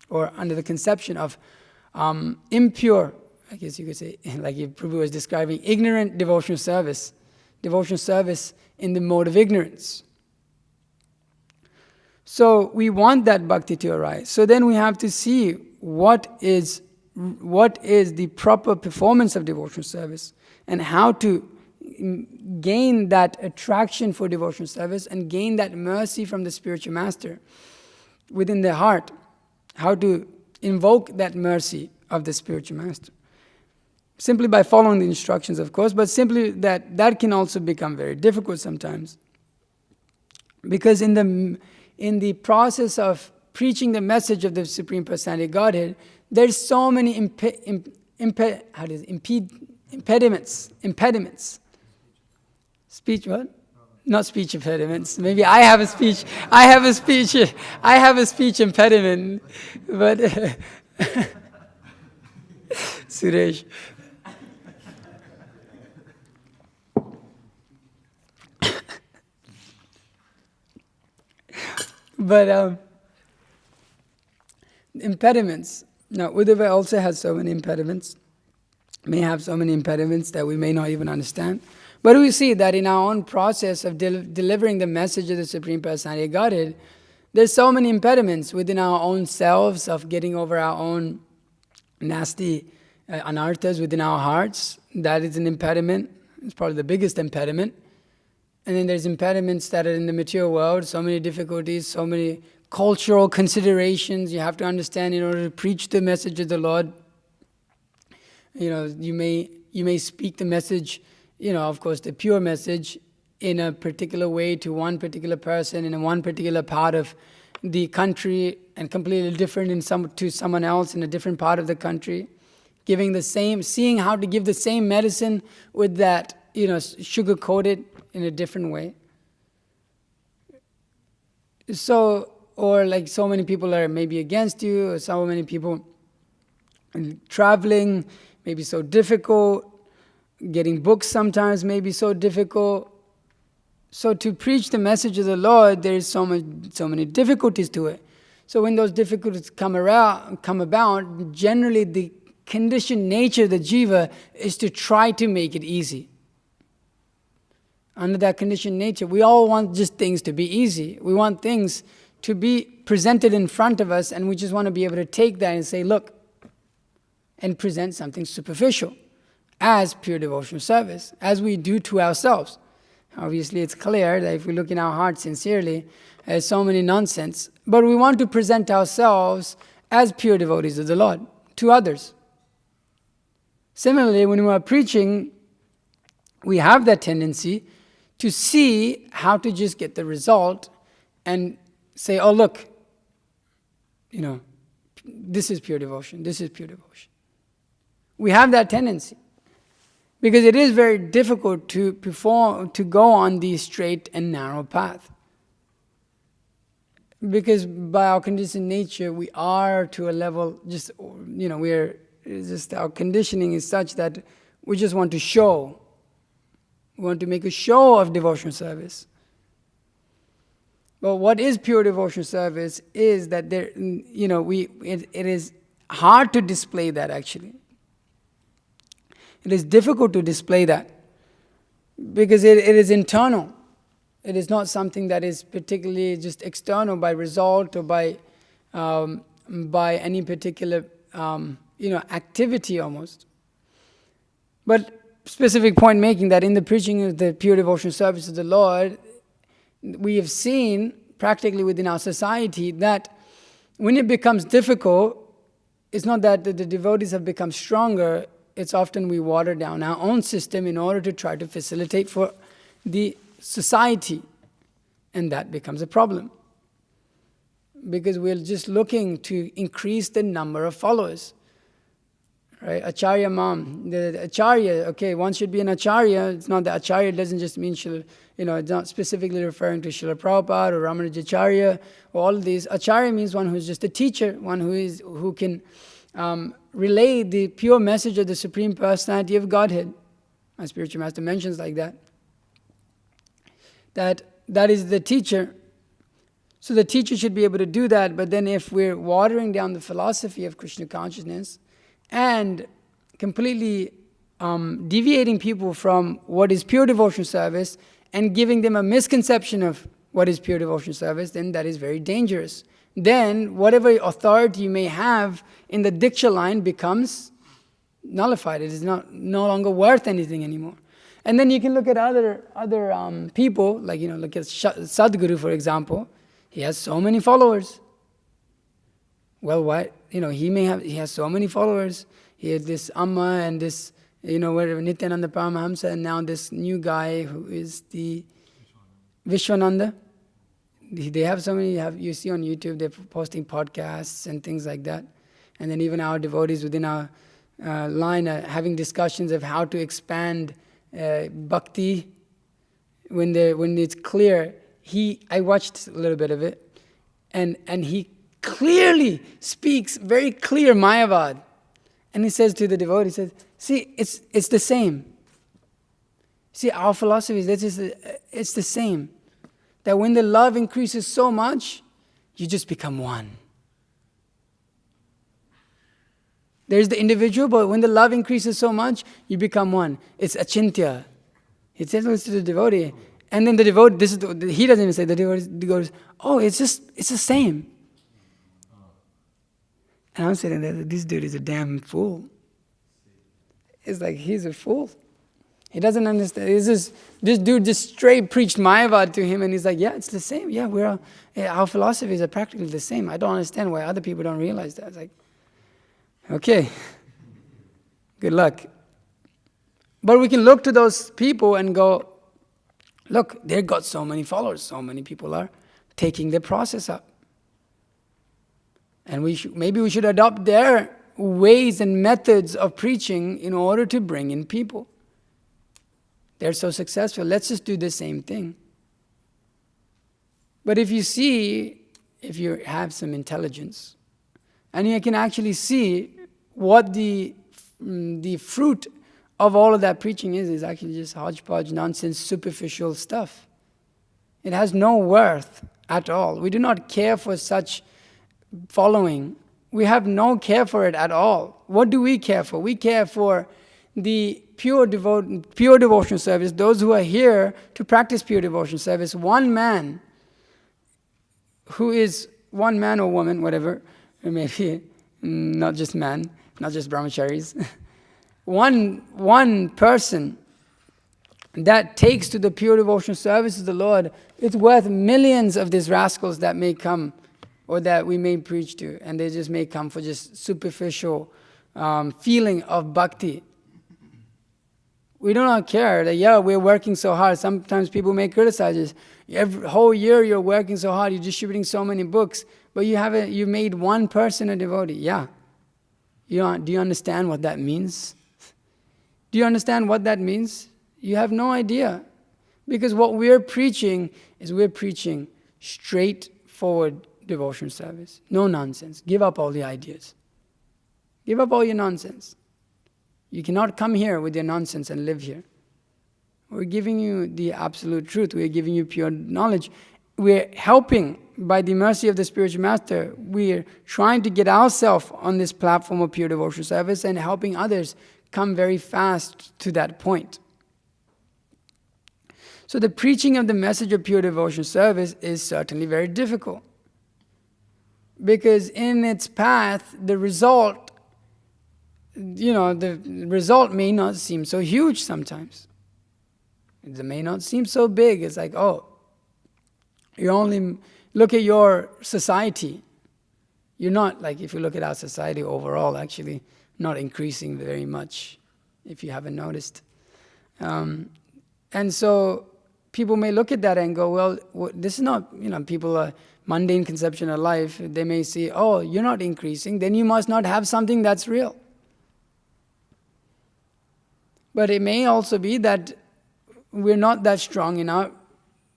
or under the conception of impure, I guess you could say, like Prabhu was describing, ignorant devotional service in the mode of ignorance. So we want that bhakti to arise. So then we have to see what is the proper performance of devotional service, and how to gain that attraction for devotional service and gain that mercy from the spiritual master within the heart. How to invoke that mercy of the spiritual master. Simply by following the instructions, of course, but simply that can also become very difficult sometimes. Because in the process of preaching the message of the Supreme Personality of Godhead, there's so many impediments. Speech what? Not speech impediments. Maybe I have a speech impediment. But Suresh. But impediments. Now, Uddhava also has so many impediments. May have so many impediments that we may not even understand. But we see that in our own process of delivering the message of the Supreme Personality of Godhead, there's so many impediments within our own selves of getting over our own nasty anarthas within our hearts. That is an impediment. It's probably the biggest impediment. And then there's impediments that are in the material world, so many difficulties, so many cultural considerations you have to understand in order to preach the message of the Lord. You may speak the message, of course, the pure message in a particular way to one particular person in one particular part of the country, and completely different to someone else in a different part of the country. Seeing how to give the same medicine with that, sugar-coated in a different way. So, or like so many people are maybe against you, or so many people traveling may be so difficult, getting books sometimes may be so difficult. So to preach the message of the Lord, there is so many difficulties to it. So when those difficulties come about, generally the conditioned nature of the jiva is to try to make it easy. Under that conditioned nature, we all want just things to be easy. We want things to be presented in front of us, and we just want to be able to take that and say, look, and present something superficial as pure devotional service, as we do to ourselves. Obviously, it's clear that if we look in our hearts sincerely, there's so many nonsense. But we want to present ourselves as pure devotees of the Lord to others. Similarly, when we are preaching, we have that tendency to see how to just get the result and say, oh, look, this is pure devotion, this is pure devotion. We have that tendency. Because it is very difficult to go on the straight and narrow path. Because by our conditioned nature, we are to a level, our conditioning is such that we just want to show. We want to make a show of devotional service. But what is pure devotional service is that it is hard to display that actually. It is difficult to display that because it is internal. It is not something that is particularly just external by result or by any particular activity almost. But specific point making that in the preaching of the pure devotional service of the Lord, we have seen practically within our society that when it becomes difficult, it's not that the devotees have become stronger, it's often we water down our own system in order to try to facilitate for the society. And that becomes a problem. Because we're just looking to increase the number of followers. Right? Acharya Mam. The Acharya, okay, one should be an Acharya. It's not that Acharya doesn't just mean, it's not specifically referring to Srila Prabhupada or Ramanujacharya or all of these. Acharya means one who's just a teacher, one who can relay the pure message of the Supreme Personality of Godhead. My spiritual master mentions like that. That is the teacher. So the teacher should be able to do that, but then if we're watering down the philosophy of Krishna consciousness and completely deviating people from what is pure devotional service and giving them a misconception of what is pure devotional service, then that is very dangerous. Then whatever authority you may have in the Diksha line becomes nullified. It is no longer worth anything anymore. And then you can look at other people, like look at Sadhguru, for example. He has so many followers. Well, why? He has so many followers. He had this Amma and this, whatever, Nityananda Paramahamsa, and now this new guy who is the Vishwananda. They have so many, you see on YouTube, they're posting podcasts and things like that. And then even our devotees within our line are having discussions of how to expand bhakti when it's clear. I watched a little bit of it, and he clearly speaks very clear Mayavad. And he says to the devotee, he says, see, it's the same. See, our philosophy is it's the same. That when the love increases so much, you just become one. There's the individual, but when the love increases so much, you become one. It's achintya. He says this to the devotee. And then the devotee, he doesn't even say, the devotee goes, oh, it's the same. And I'm sitting there, this dude is a damn fool. It's like, he's a fool. He doesn't understand. This dude just straight preached Mayavad to him, and he's like, yeah, it's the same. Yeah, our philosophies are practically the same. I don't understand why other people don't realize that. It's like, okay, good luck. But we can look to those people and go, look, they've got so many followers, so many people are taking the process up. And maybe we should adopt their ways and methods of preaching in order to bring in people. They're so successful, let's just do the same thing. But if you have some intelligence, and you can actually see what the fruit of all of that preaching is actually just hodgepodge, nonsense, superficial stuff. It has no worth at all. We do not care for such following. We have no care for it at all. What do we care for? We care for the pure devotional service, those who are here to practice pure devotional service. One man who is one man or woman, whatever, maybe not just man, not just brahmacharis. One person that takes to the pure devotional service of the Lord, it's worth millions of these rascals that may come or that we may preach to, and they just may come for just superficial feeling of bhakti. We do not care that, we're working so hard. Sometimes people may criticize us. Every whole year you're working so hard, you're distributing so many books, but you made one person a devotee. Yeah. Do you understand what that means? Do you understand what that means? You have no idea. Because what we're preaching is we're preaching straightforward devotion service. No nonsense. Give up all the ideas. Give up all your nonsense. You cannot come here with your nonsense and live here. We're giving you the absolute truth. We're giving you pure knowledge. We're helping, by the mercy of the spiritual master, we're trying to get ourselves on this platform of pure devotion service and helping others come very fast to that point. So the preaching of the message of pure devotion service is certainly very difficult. Because in its path, the result may not seem so huge sometimes. It may not seem so big. It's like, you only look at your society. You're not, like, if you look at our society overall, actually not increasing very much, if you haven't noticed. And so people may look at that and go, well, this is not, people are mundane conception of life. They may see, you're not increasing, then you must not have something that's real. But it may also be that we're not that strong in our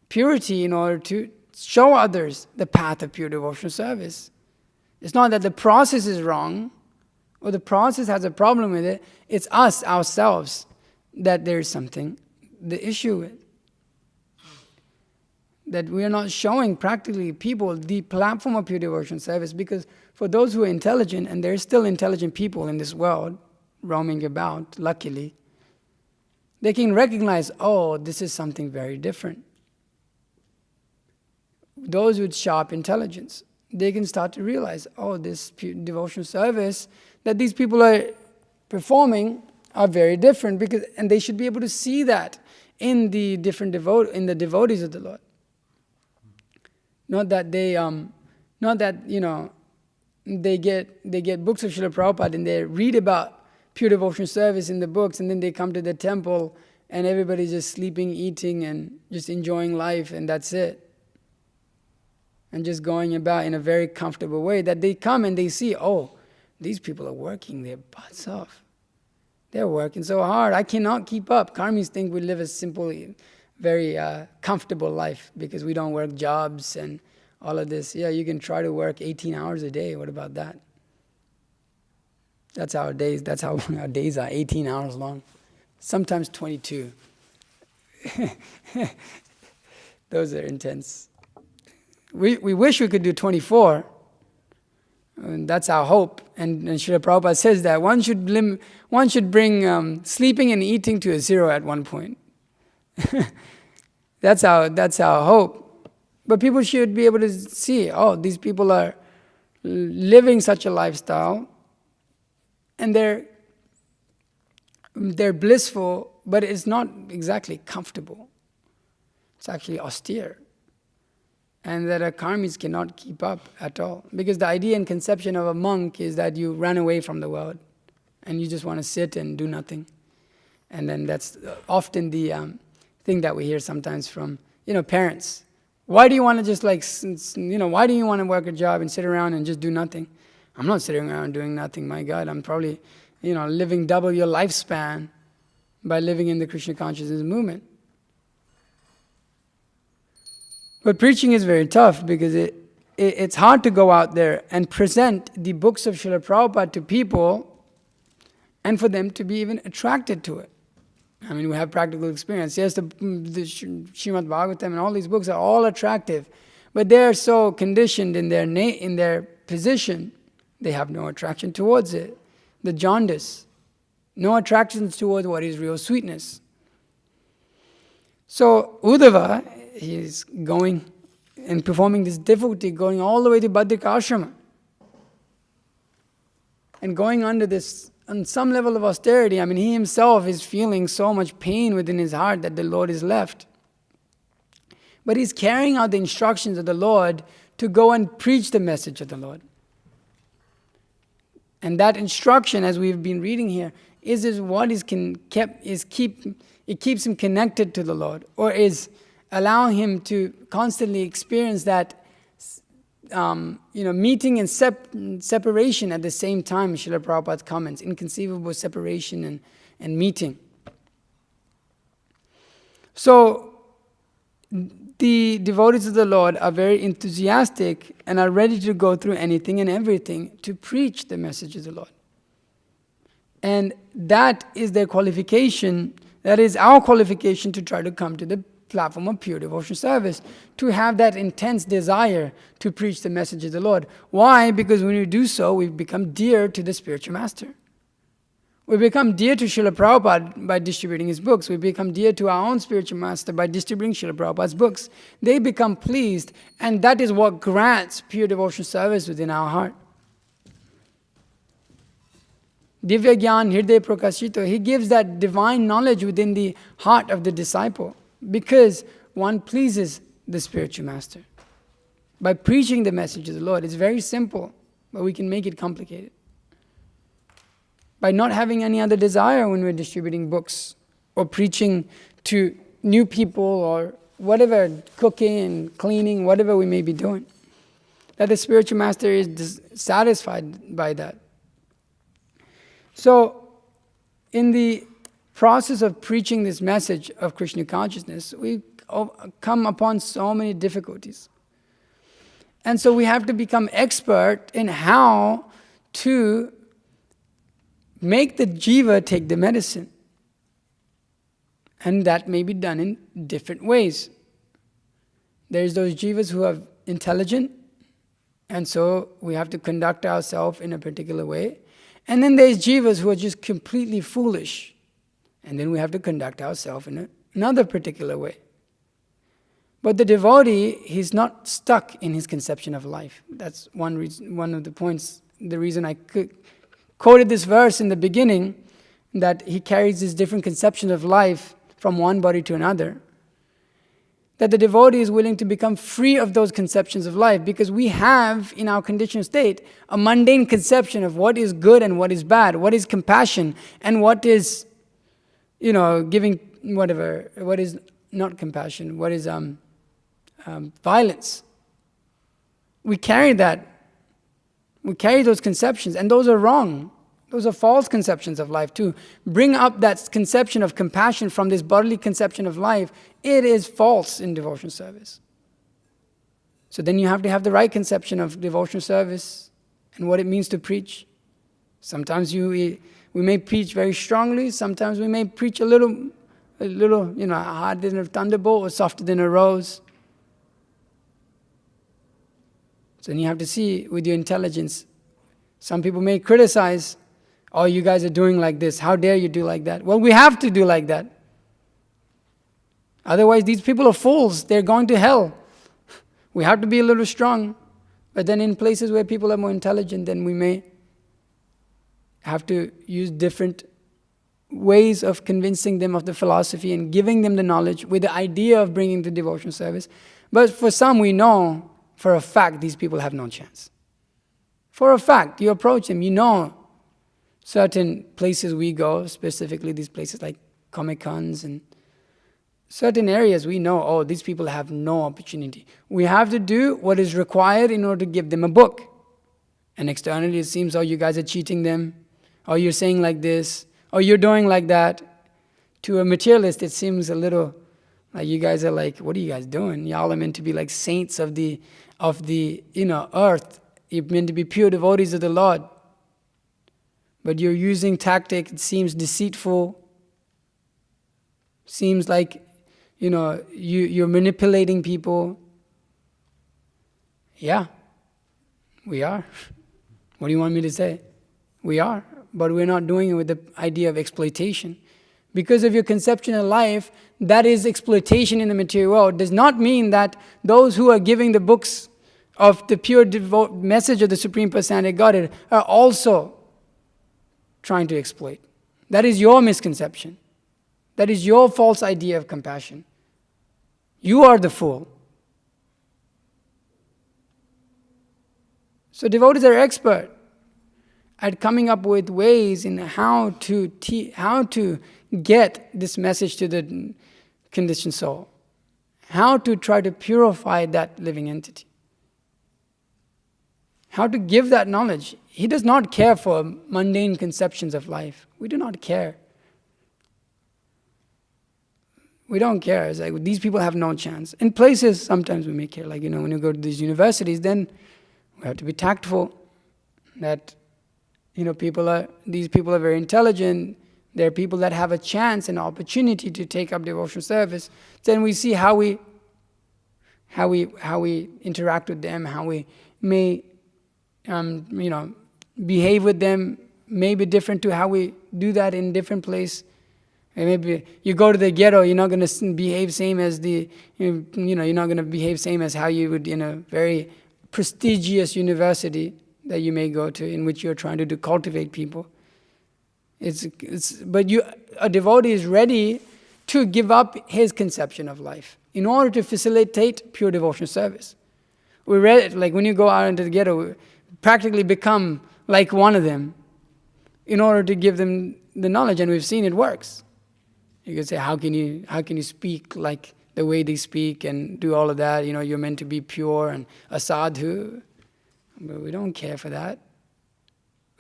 purity in order to show others the path of pure devotional service. It's not that the process is wrong or the process has a problem with it. It's us, ourselves, that there's something, the issue with. That we are not showing practically people the platform of pure devotional service, because for those who are intelligent, and there are still intelligent people in this world roaming about, luckily, they can recognize, this is something very different. Those with sharp intelligence, they can start to realize, this devotional service that these people are performing are very different, and they should be able to see that in the different devotees of the Lord. Not that they get books of Srila Prabhupada and they read about pure devotional service in the books, and then they come to the temple and everybody's just sleeping, eating, and just enjoying life, and that's it. And just going about in a very comfortable way, that they come and they see, these people are working their butts off. They're working so hard. I cannot keep up. Karmis think we live a simple, very comfortable life because we don't work jobs and all of this. Yeah, you can try to work 18 hours a day. What about that? That's our days. That's how long our days are, 18 hours long. Sometimes 22. Those are intense. We wish we could do 24. And that's our hope. And Srila Prabhupada says that one should bring sleeping and eating to a zero at one point. That's our hope. But people should be able to see, these people are living such a lifestyle, and they're blissful, but it's not exactly comfortable. It's actually austere. And that our karmis cannot keep up at all. Because the idea and conception of a monk is that you run away from the world and you just want to sit and do nothing. And then that's often the thing that we hear sometimes from, parents. Why do you want to just why do you want to work a job and sit around and just do nothing? I'm not sitting around doing nothing, my God. I'm probably, living double your lifespan by living in the Krishna consciousness movement. But preaching is very tough because it's hard to go out there and present the books of Srila Prabhupada to people and for them to be even attracted to it. I mean, we have practical experience. Yes, the Srimad Bhagavatam and all these books are all attractive, but they're so conditioned in their position, they have no attraction towards it. The jaundice, no attraction towards what is real sweetness. So Uddhava, he's going and performing this difficulty, going all the way to Badrika Ashrama and going under this, on some level of austerity. I mean, he himself is feeling so much pain within his heart that the Lord is left. But he's carrying out the instructions of the Lord to go and preach the message of the Lord. And that instruction, as we've been reading here, is what it keeps him connected to the Lord, or is allowing him to constantly experience that, meeting and separation at the same time. Srila Prabhupada comments, inconceivable separation and meeting. So the devotees of the Lord are very enthusiastic and are ready to go through anything and everything to preach the message of the Lord. And that is their qualification. That is our qualification to try to come to the platform of pure devotional service, to have that intense desire to preach the message of the Lord. Why? Because when we do so, we become dear to the spiritual master. We become dear to Srila Prabhupada by distributing his books. We become dear to our own spiritual master by distributing Srila Prabhupada's books. They become pleased, and that is what grants pure devotional service within our heart. Divya Gyan Hriday Prakashito, he gives that divine knowledge within the heart of the disciple because one pleases the spiritual master. By preaching the message of the Lord, it's very simple, but we can make it complicated. By not having any other desire when we're distributing books or preaching to new people or whatever, cooking and cleaning, whatever we may be doing. That the spiritual master is satisfied by that. So, in the process of preaching this message of Krishna consciousness, we come upon so many difficulties. And so we have to become expert in how to make the jiva take the medicine. And that may be done in different ways. There's those jivas who are intelligent, and so we have to conduct ourselves in a particular way. And then there's jivas who are just completely foolish, and then we have to conduct ourselves in another particular way. But the devotee, he's not stuck in his conception of life. That's one reason, one of the points, the reason I quoted this verse in the beginning, that he carries this different conception of life from one body to another. That the devotee is willing to become free of those conceptions of life, because we have, in our conditioned state, a mundane conception of what is good and what is bad, what is compassion and what is, giving whatever, what is not compassion, what is violence. We carry that. We carry those conceptions, and those are wrong. Those are false conceptions of life too. Bring up that conception of compassion from this bodily conception of life, it is false in devotional service. So then you have to have the right conception of devotional service and what it means to preach. Sometimes we may preach very strongly, sometimes we may preach a little, harder than a thunderbolt or softer than a rose. So then you have to see with your intelligence. Some people may criticize, oh, you guys are doing like this. How dare you do like that? Well, we have to do like that. Otherwise, these people are fools. They're going to hell. We have to be a little strong. But then in places where people are more intelligent, then we may have to use different ways of convincing them of the philosophy and giving them the knowledge with the idea of bringing the devotional service. But for some, we know for a fact these people have no chance. For a fact, you approach them, certain places we go, specifically these places like Comic-Cons and certain areas we know, oh, these people have no opportunity. We have to do what is required in order to give them a book. And externally it seems, oh, you guys are cheating them, or you're saying like this, or you're doing like that. To a materialist, it seems a little like you guys are like, what are you guys doing? Y'all are meant to be like saints of the earth. You're meant to be pure devotees of the Lord. But you're using tactic, it seems deceitful. Seems like, you're manipulating people. Yeah, we are. What do you want me to say? We are, but we're not doing it with the idea of exploitation. Because of your conception of life, that is exploitation in the material world. Does not mean that those who are giving the books of the pure message of the Supreme Personality of Godhead are also trying to exploit. That is your misconception. That is your false idea of compassion. You are the fool. So devotees are expert at coming up with ways in how to get this message to the conditioned soul. How to try to purify that living entity. How to give that knowledge. He does not care for mundane conceptions of life. We do not care. We don't care. It's like these people have no chance. In places, sometimes we may care. Like, when you go to these universities, then we have to be tactful. That, these people are very intelligent. They're people that have a chance and opportunity to take up devotional service. Then we see how we interact with them, how we may, behave with them may be different to how we do that in different place. And maybe you go to the ghetto, you're not going to behave same as you're not going to behave same as how you would in a very prestigious university that you may go to, in which you're trying to cultivate people. But a devotee is ready to give up his conception of life in order to facilitate pure devotional service. We read it, like when you go out into the ghetto, practically become like one of them in order to give them the knowledge, and we've seen it works. You could say, how can you speak like the way they speak and do all of that? You're meant to be pure and a sadhu. But we don't care for that.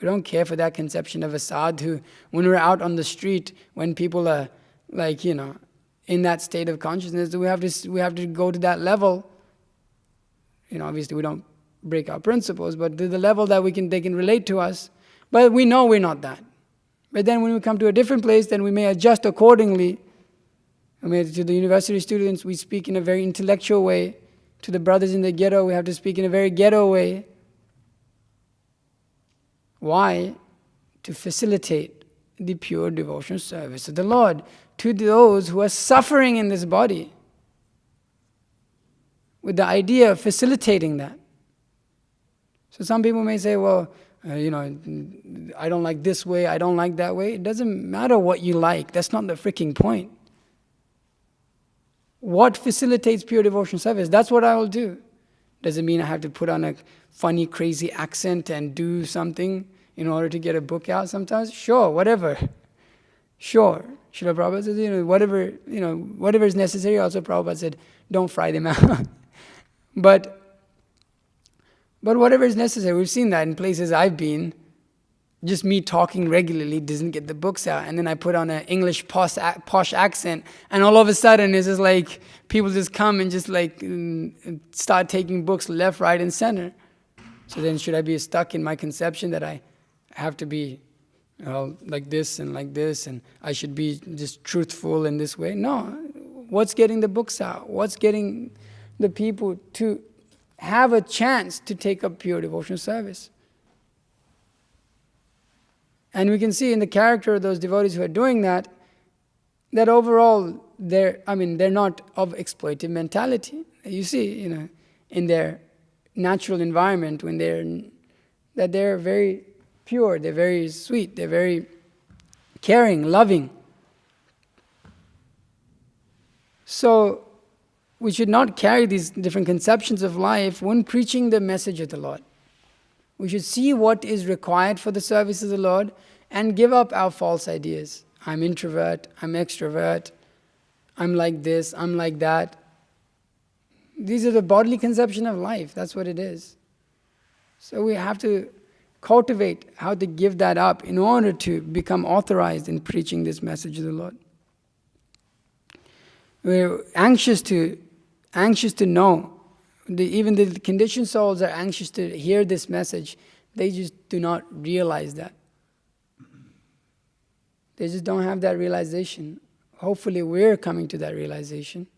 We don't care for that conception of a sadhu. When we're out on the street, when people are like, in that state of consciousness, we have to go to that level. Obviously we don't break our principles, but to the level that they can relate to us. But we know we're not that. But then when we come to a different place, then we may adjust accordingly. To the university students, we speak in a very intellectual way. To the brothers in the ghetto, we have to speak in a very ghetto way. Why? To facilitate the pure devotional service of the Lord to those who are suffering in this body, with the idea of facilitating that. So some people may say, well, I don't like this way, I don't like that way. It doesn't matter what you like. That's not the freaking point. What facilitates pure devotional service? That's what I will do. Does it mean I have to put on a funny, crazy accent and do something in order to get a book out sometimes? Sure, whatever. Sure. Srila Prabhupada says, whatever is necessary. Also Prabhupada said, don't fry them out. But whatever is necessary, we've seen that in places I've been. Just me talking regularly doesn't get the books out. And then I put on an English posh accent, and all of a sudden it's just like people just come and just like start taking books left, right, and center. So then should I be stuck in my conception that I have to be like this, and I should be just truthful in this way? No. What's getting the books out? What's getting the people to have a chance to take up pure devotional service? And we can see in the character of those devotees who are doing that overall they're not of exploitive mentality. You see, in their natural environment, when they're very pure, they're very sweet, they're very caring, loving. So we should not carry these different conceptions of life when preaching the message of the Lord. We should see what is required for the service of the Lord and give up our false ideas. I'm introvert, I'm extrovert, I'm like this, I'm like that. These are the bodily conception of life. That's what it is. So we have to cultivate how to give that up in order to become authorized in preaching this message of the Lord. We're anxious to know. Even the conditioned souls are anxious to hear this message. They just do not realize that. They just don't have that realization. Hopefully we're coming to that realization.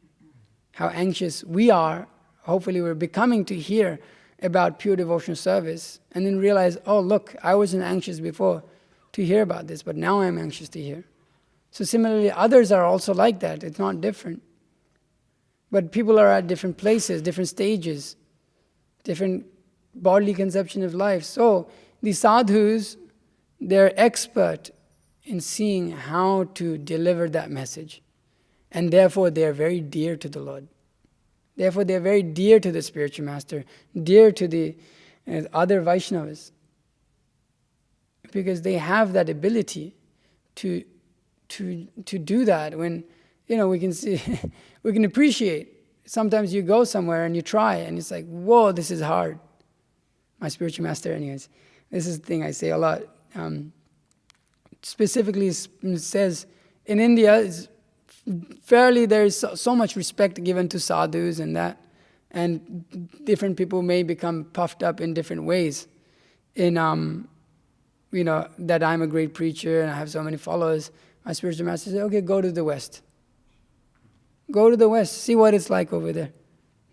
How anxious we are. Hopefully we're becoming to hear about pure devotional service and then realize, oh look, I wasn't anxious before to hear about this, but now I'm anxious to hear. So similarly, others are also like that. It's not different. But people are at different places, different stages, different bodily conception of life. So the sadhus, they're expert in seeing how to deliver that message. And therefore they are very dear to the Lord. Therefore they are very dear to the spiritual master, dear to the other Vaishnavas. Because they have that ability to do that when, we can see, we can appreciate. Sometimes you go somewhere and you try and it's like, whoa, this is hard. My spiritual master, anyways, this is the thing I say a lot. Specifically says, in India, it's fairly there is so much respect given to sadhus and that, and different people may become puffed up in different ways. In that I'm a great preacher and I have so many followers. My spiritual master said, okay, go to the West. Go to the West, see what it's like over there.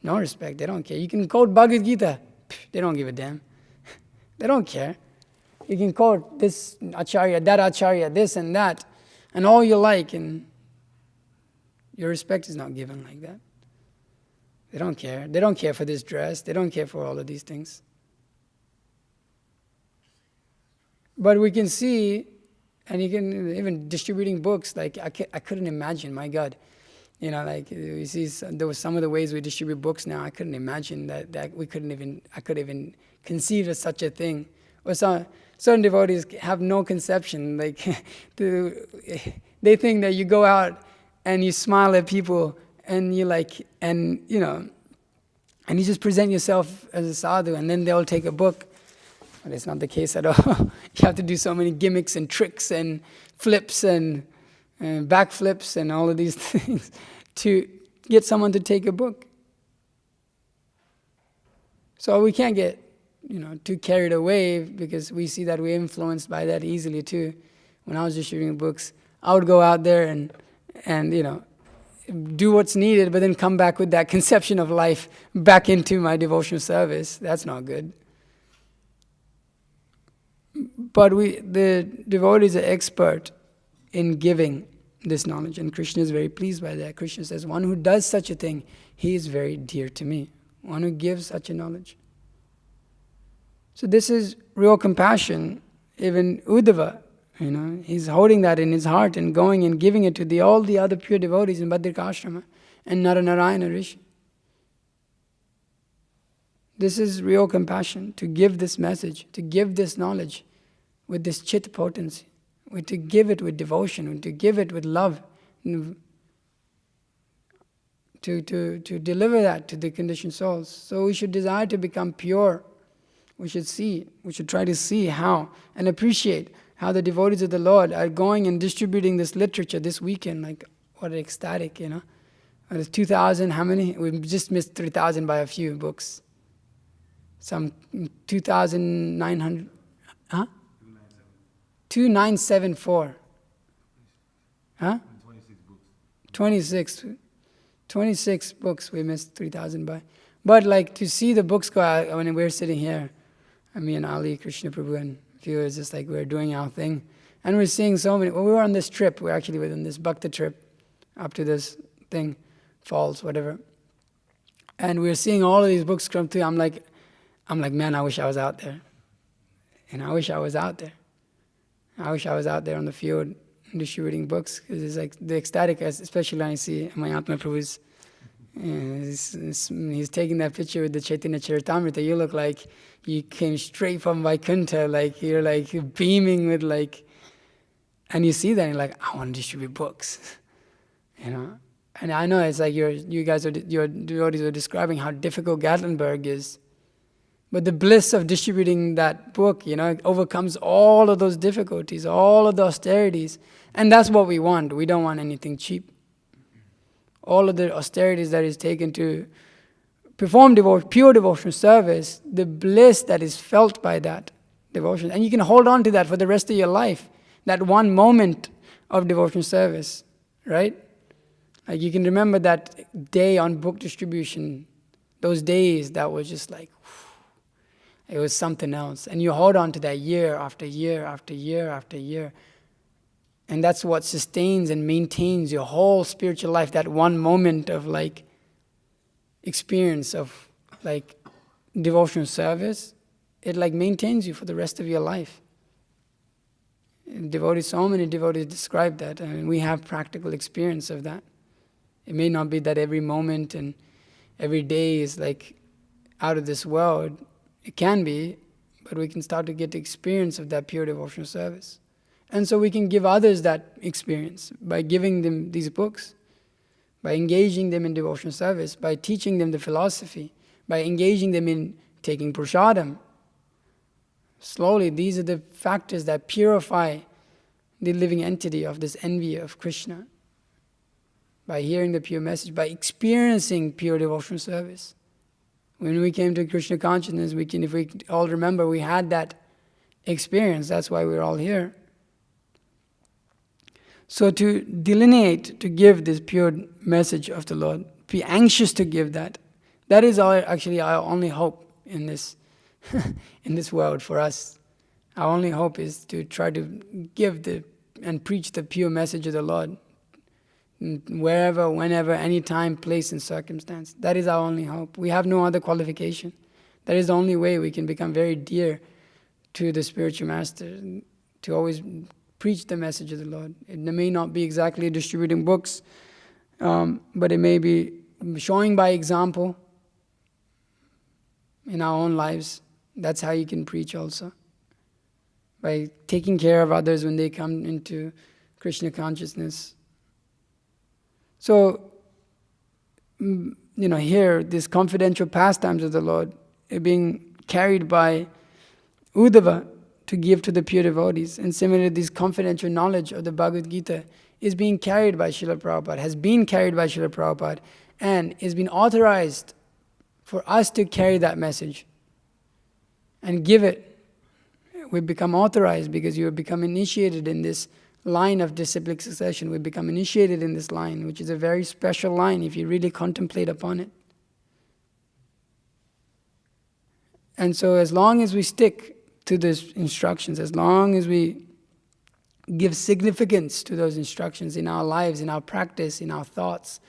No respect, they don't care. You can quote Bhagavad Gita, they don't give a damn. They don't care. You can quote this acharya, that acharya, this and that, and all you like, and your respect is not given like that. They don't care. They don't care for this dress. They don't care for all of these things. But we can see, and you can even distributing books, like I couldn't imagine, my God. Like you see there was some of the ways we distribute books now, I couldn't imagine that I could even conceive of such a thing. Or certain devotees have no conception, like they think that you go out and you smile at people and you and you just present yourself as a sadhu and then they'll take a book. But it's not the case at all. You have to do so many gimmicks and tricks and flips and backflips and all of these things to get someone to take a book. So we can't get too carried away, because we see that we're influenced by that easily too. When I was distributing books, I would go out there and do what's needed, but then come back with that conception of life back into my devotional service. That's not good. But the devotees are expert in giving this knowledge, and Krishna is very pleased by that. Krishna says, one who does such a thing, he is very dear to me. One who gives such a knowledge. So this is real compassion. Even Uddhava, he's holding that in his heart and going and giving it to all the other pure devotees in Badrika and Naranarayana Rishi. This is real compassion, to give this message, to give this knowledge with this chit potency, to give it with devotion, to give it with love, to deliver that to the conditioned souls. So we should desire to become pure. We should try to see how and appreciate how the devotees of the Lord are going and distributing this literature this weekend. Like, what ecstatic, It's 2,000, how many? We just missed 3,000 by a few books. Some 2,900, huh? 2,974. Huh? 26 books we missed 3,000 by. But to see the books go out, when we're sitting here, me and Ali, Krishna Prabhu, and a few, it's just like we're doing our thing. And we're seeing so many. Well, we were on this trip. We're actually within this Bhakta trip up to this thing, falls, whatever. And we're seeing all of these books come through. I'm like, man, I wish I was out there. I wish I was out there. I wish I was out there on the field distributing books, because it's like the ecstatic, especially when I see my Atma Prabhu's. He's taking that picture with the Chaitanya Charitamrita. You look like you came straight from Vaikuntha, like you're like beaming with and you see that and you're like, I want to distribute books, And I know it's like your devotees are describing how difficult Gatlinburg is, but the bliss of distributing that book, overcomes all of those difficulties, all of the austerities, and that's what we want. We don't want anything cheap. All of the austerities that is taken to perform pure devotional service, the bliss that is felt by that devotion. And you can hold on to that for the rest of your life, that one moment of devotional service, right? Like you can remember that day on book distribution, those days that was just like, it was something else. And you hold on to that year after year after year after year. And that's what sustains and maintains your whole spiritual life, that one moment of experience of devotional service. It maintains you for the rest of your life. So many devotees describe that, and we have practical experience of that. It may not be that every moment and every day is out of this world. It can be, but we can start to get the experience of that pure devotional service. And so we can give others that experience by giving them these books, by engaging them in devotional service, by teaching them the philosophy, by engaging them in taking prasadam. Slowly, these are the factors that purify the living entity of this envy of Krishna. by hearing the pure message, by experiencing pure devotional service. When we came to Krishna consciousness, if we all remember, we had that experience. That's why we're all here. So to delineate, to give this pure message of the Lord, be anxious to give that. That is our only hope in this in this world for us. Our only hope is to try to give and preach the pure message of the Lord, wherever, whenever, any time, place, and circumstance. That is our only hope. We have no other qualification. That is the only way we can become very dear to the spiritual master, to always preach the message of the Lord. It may not be exactly distributing books, but it may be showing by example in our own lives. That's how you can preach also. By taking care of others when they come into Krishna consciousness. So, here, these confidential pastimes of the Lord are being carried by Uddhava to give to the pure devotees. And similarly, this confidential knowledge of the Bhagavad Gita is being carried by Srila Prabhupada, has been carried by Srila Prabhupada, and is being authorized for us to carry that message and give it. We become authorized because you have become initiated in this line of disciplic succession. We become initiated in this line, which is a very special line if you really contemplate upon it. And so as long as we stick to these instructions, as long as we give significance to those instructions in our lives, in our practice, in our thoughts,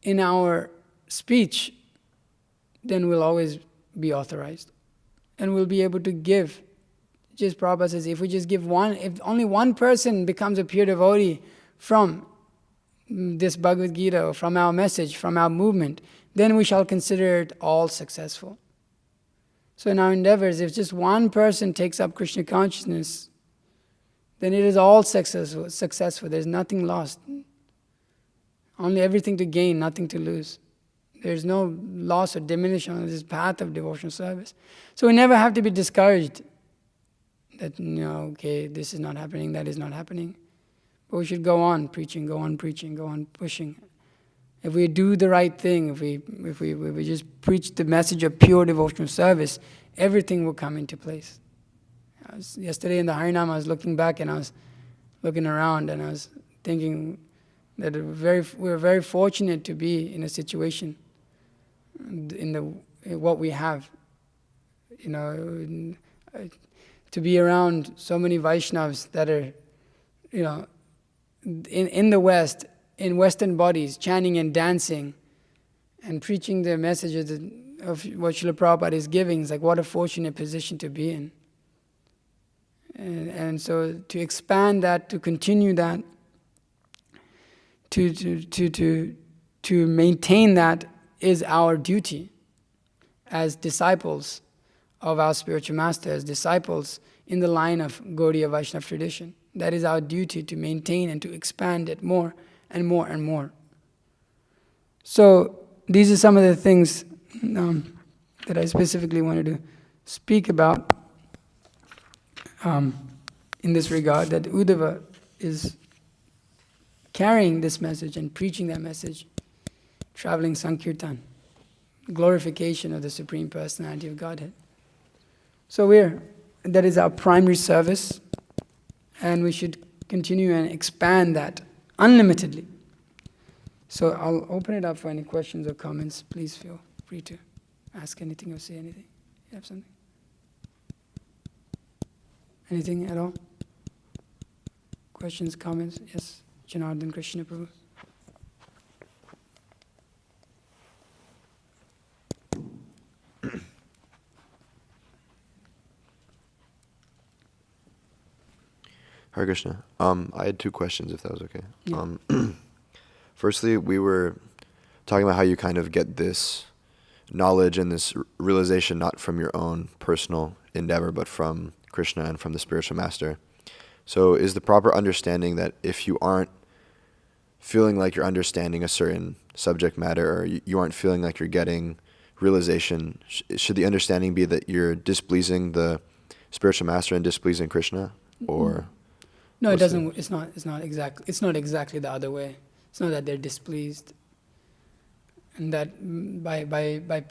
in our speech, then we'll always be authorized. And we'll be able to give. Just Prabhupada says, if we just give if only one person becomes a pure devotee from this Bhagavad Gita, or from our message, from our movement, then we shall consider it all successful. So in our endeavors, if just one person takes up Krishna consciousness, then it is all successful. There's nothing lost. Only everything to gain, nothing to lose. There's no loss or diminution on this path of devotional service. So we never have to be discouraged that, okay, this is not happening, that is not happening. But we should go on preaching, go on pushing. If we do the right thing, if we just preach the message of pure devotional service, everything will come into place. Yesterday in the Harinam, I was looking back and I was looking around and I was thinking that we're very fortunate to be in a situation in what we have. To be around so many Vaishnavas that are, in the West, in Western bodies, chanting and dancing and preaching the message of what Srila Prabhupada is giving. It's like, what a fortunate position to be in. And so to expand that, to continue that, to maintain that is our duty as disciples of our spiritual master, as disciples in the line of Gaudiya Vaishnava tradition. That is our duty, to maintain and to expand it more and more and more. So these are some of the things that I specifically wanted to speak about in this regard, that Uddhava is carrying this message and preaching that message, traveling Sankirtan, glorification of the Supreme Personality of Godhead. So that is our primary service, and we should continue and expand that unlimitedly. So I'll open it up for any questions or comments. Please feel free to ask anything or say anything. You have something? Anything at all? Questions, comments? Yes, Janardhan Krishna Prabhu. Hare Krishna. I had two questions, if that was okay. Yeah. Firstly, we were talking about how you kind of get this knowledge and this realization not from your own personal endeavor, but from Krishna and from the spiritual master. So is the proper understanding that if you aren't feeling like you're understanding a certain subject matter, or you aren't feeling like you're getting realization, should the understanding be that you're displeasing the spiritual master and displeasing Krishna? Or no, it doesn't. It's not exactly the other way. It's not that they're displeased. And that by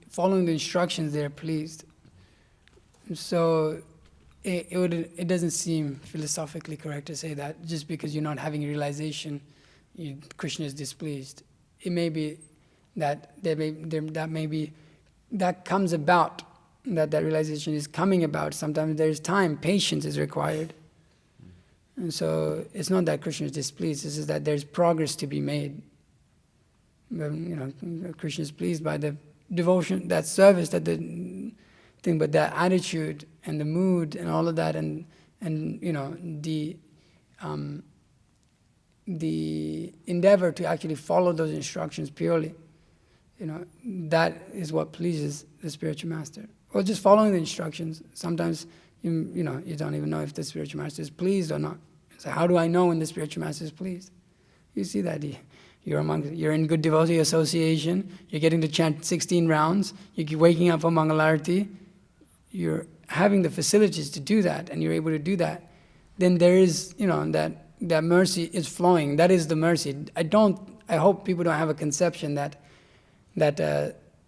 following the instructions, they're pleased. So it doesn't seem philosophically correct to say that just because you're not having a realization, Krishna is displeased. It may be that that comes about, that realization is coming about. Sometimes there's time, patience is required. And so it's not that Krishna is displeased, it's just that there's progress to be made. Krishna is pleased by the devotion, that service, that the thing, but that attitude and the mood and all of that, and the endeavor to actually follow those instructions purely, that is what pleases the spiritual master. Or just following the instructions. Sometimes you don't even know if the spiritual master is pleased or not. So how do I know when the spiritual master is pleased? You see that you're in good devotee association, you're getting to chant 16 rounds, you keep waking up for Mangalarti, you're having the facilities to do that, and you're able to do that, then there is, that mercy is flowing. That is the mercy. I hope people don't have a conception that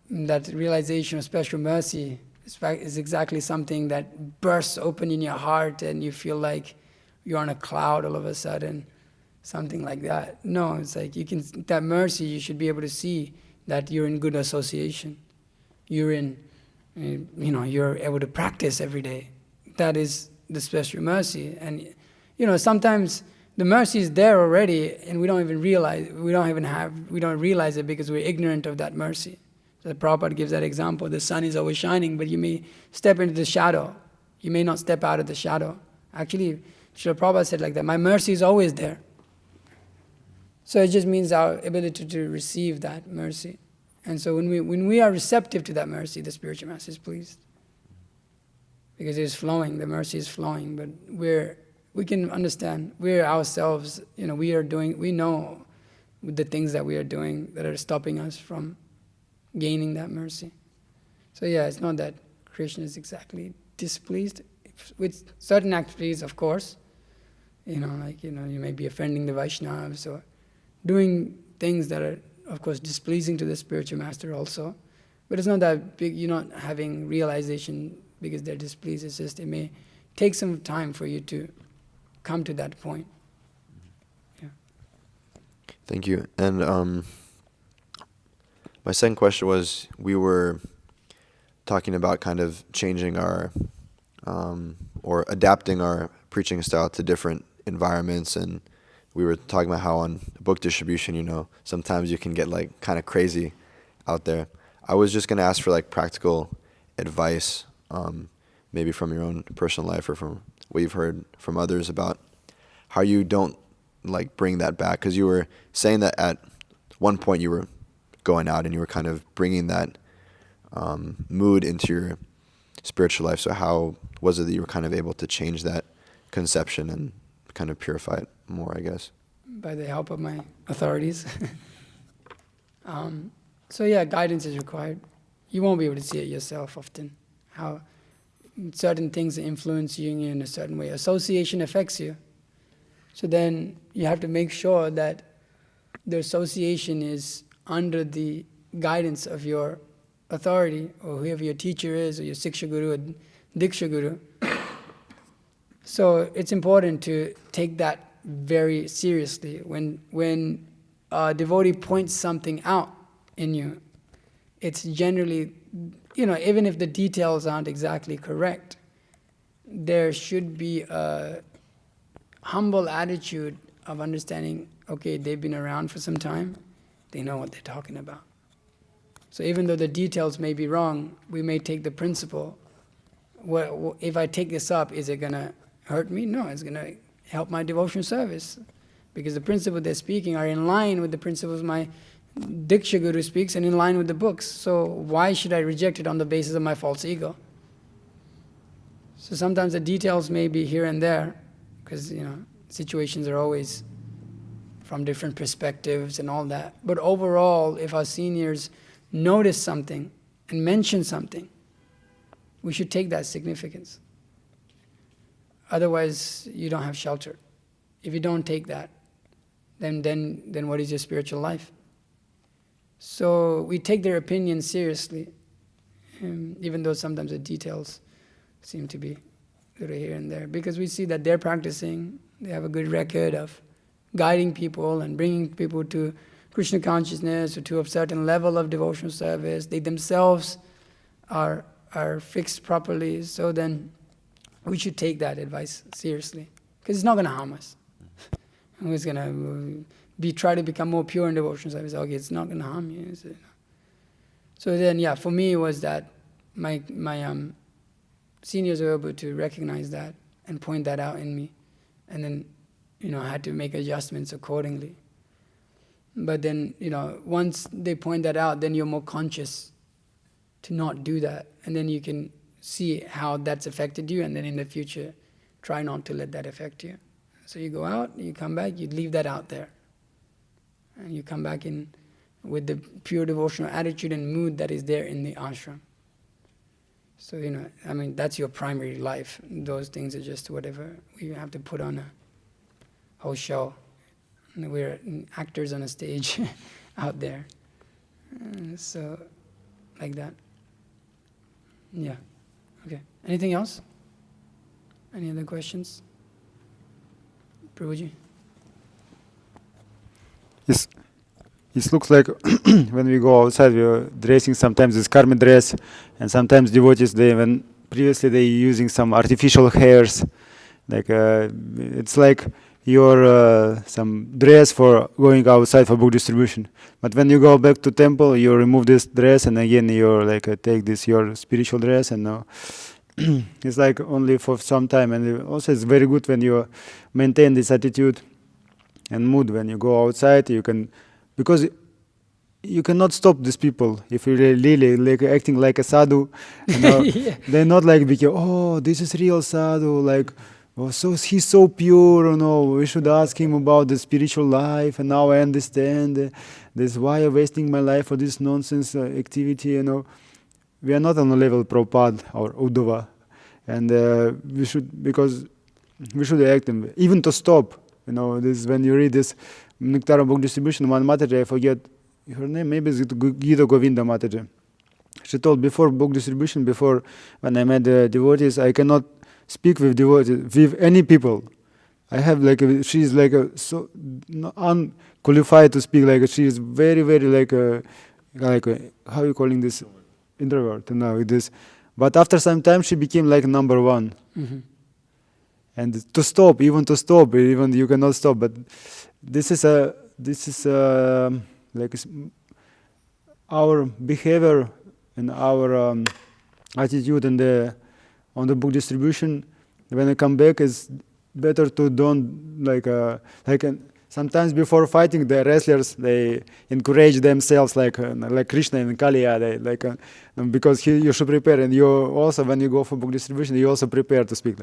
realization of special mercy is exactly something that bursts open in your heart and you feel like you're on a cloud all of a sudden, something like that. No, it's like that mercy, you should be able to see that you're in good association. You're able to practice every day. That is the special mercy. And, sometimes the mercy is there already and we don't realize it because we're ignorant of that mercy. So Prabhupada gives that example. The sun is always shining, but you may step into the shadow. You may not step out of the shadow. Actually, Srila Prabhupada said like that, my mercy is always there. So it just means our ability to receive that mercy. And so when we are receptive to that mercy, the spiritual master is pleased. Because it is flowing, the mercy is flowing, but we can understand, we're ourselves, we know the things that we are doing that are stopping us from gaining that mercy. So it's not that Krishna is exactly displeased. With certain activities, of course, you may be offending the Vaishnavas or doing things that are, of course, displeasing to the spiritual master also. But it's not that big, you're not having realization because they're displeased. It's just it may take some time for you to come to that point. Yeah. Thank you. And my second question was, we were talking about kind of changing our, or adapting our preaching style to different environments, and we were talking about how on book distribution, sometimes you can get like kind of crazy out there. I was just going to ask for like practical advice, maybe from your own personal life or from what you've heard from others about how you don't like bring that back. Because you were saying that at one point you were going out and you were kind of bringing that mood into your spiritual life. So how was it that you were kind of able to change that conception and kind of purify it more, I guess? By the help of my authorities. Guidance is required. You won't be able to see it yourself often, how certain things influence you in a certain way. Association affects you. So then you have to make sure that the association is under the guidance of your authority, or whoever your teacher is, or your Siksha Guru or Diksha Guru. So it's important to take that very seriously. When a devotee points something out in you, it's generally, even if the details aren't exactly correct, there should be a humble attitude of understanding, okay, they've been around for some time, they know what they're talking about. So even though the details may be wrong, we may take the principle. Well, if I take this up, is it going to hurt me? No, it's going to help my devotional service. Because the principles they're speaking are in line with the principles my Diksha Guru speaks and in line with the books. So why should I reject it on the basis of my false ego? So sometimes the details may be here and there, because situations are always from different perspectives and all that. But overall, if our seniors notice something and mention something, we should take that significance. Otherwise, you don't have shelter. If you don't take that, then what is your spiritual life? So we take their opinions seriously, even though sometimes the details seem to be little here and there, because we see that they're practicing, they have a good record of guiding people and bringing people to Krishna consciousness or to a certain level of devotional service. They themselves are fixed properly, so then we should take that advice seriously, because it's not going to harm us. Who's going to try to become more pure in devotional service? Okay, it's not going to harm you. So then, yeah, for me it was that my seniors were able to recognize that and point that out in me, and then I had to make adjustments accordingly. But then once they point that out, then you're more conscious to not do that, and then you can see how that's affected you, and then in the future try not to let that affect you. So you go out, you come back, you leave that out there, and you come back in with the pure devotional attitude and mood that is there in the ashram. So that's your primary life. Those things are just whatever. We have to put on a whole show. We're actors on a stage out there. So like that. Yeah. Okay. Anything else? Any other questions? Prabhuji? Yes. It looks like when we go outside, we are dressing sometimes this karma dress, and sometimes devotees, when previously they using some artificial hairs, like it's like your some dress for going outside for book distribution. But when you go back to temple, you remove this dress, and again you're like take this your spiritual dress, and now it's like only for some time. And also it's very good when you maintain this attitude and mood when you go outside. You can, because you cannot stop these people if you really like acting like a sadhu. Yeah. They're not like, oh, this is real sadhu, like, oh, so he's so pure, we should ask him about the spiritual life, and now I understand this, why I'm wasting my life for this nonsense activity, We are not on the level Prabhupada or Uddhava, and we should act, even to stop, this when you read this Nectar book distribution, one Mataji, I forget her name, maybe it's Gita Govinda Mataji. She told before book distribution, before when I met the devotees, I cannot speak with devotees, with any people. I have she's so unqualified to speak, she is very, very how you calling this? Introvert. With this. But after some time she became like number one. Mm-hmm. And to stop, even you cannot stop. But this is our behavior and our attitude on the book distribution. When I come back, is better to don't sometimes before fighting the wrestlers, they encourage themselves like Krishna and Kaliya, because you should prepare, and you also when you go for book distribution, you also prepare to speak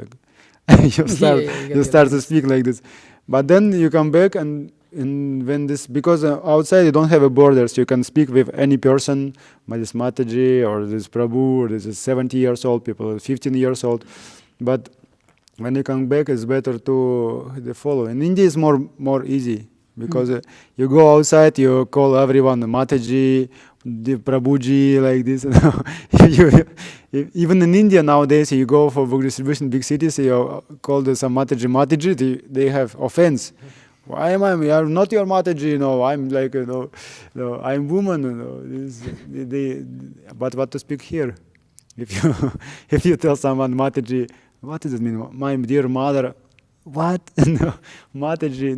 you start to speak like this. But then you come back and when this, because outside you don't have a borders, you can speak with any person, this Mataji or this Prabhu or this 70 years old people, 15 years old. But when you come back, it's better to follow. In India, it's more easy because you go outside, you call everyone Mataji, the Prabhuji, like this. Even in India nowadays, you go for book distribution, big cities, you call some Mataji, they have offense. Why am I? I'm not your Mataji, I'm I'm woman, but what to speak here? If you tell someone Mataji, what does it mean? My dear mother, what? Mataji,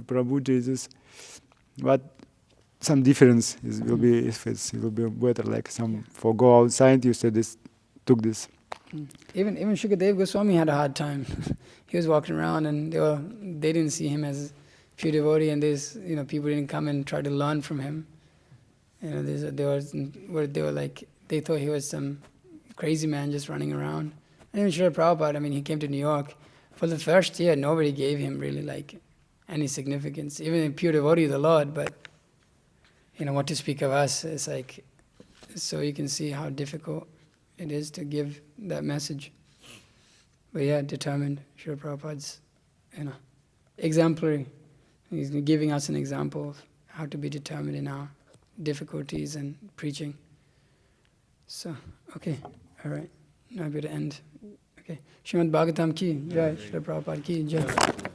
Prabhu Jesus. But some difference will be, it will be better. Like some for go outside, you said this, took this. Even Shukadev Goswami had a hard time. He was walking around, and they didn't see him as pure devotee, and people didn't come and try to learn from him. They thought he was some crazy man just running around. And even Srila Prabhupada, he came to New York. For the first year, nobody gave him really any significance, even a pure devotee of the Lord. But what to speak of us? It's so you can see how difficult it is to give that message. But yeah, determined. Srila Prabhupada's, exemplary He's giving us an example of how to be determined in our difficulties and preaching. So, okay, all right. Now I'm going to end. Okay. Srimad Bhagavatam ki jai, Srila Prabhupada ki jai.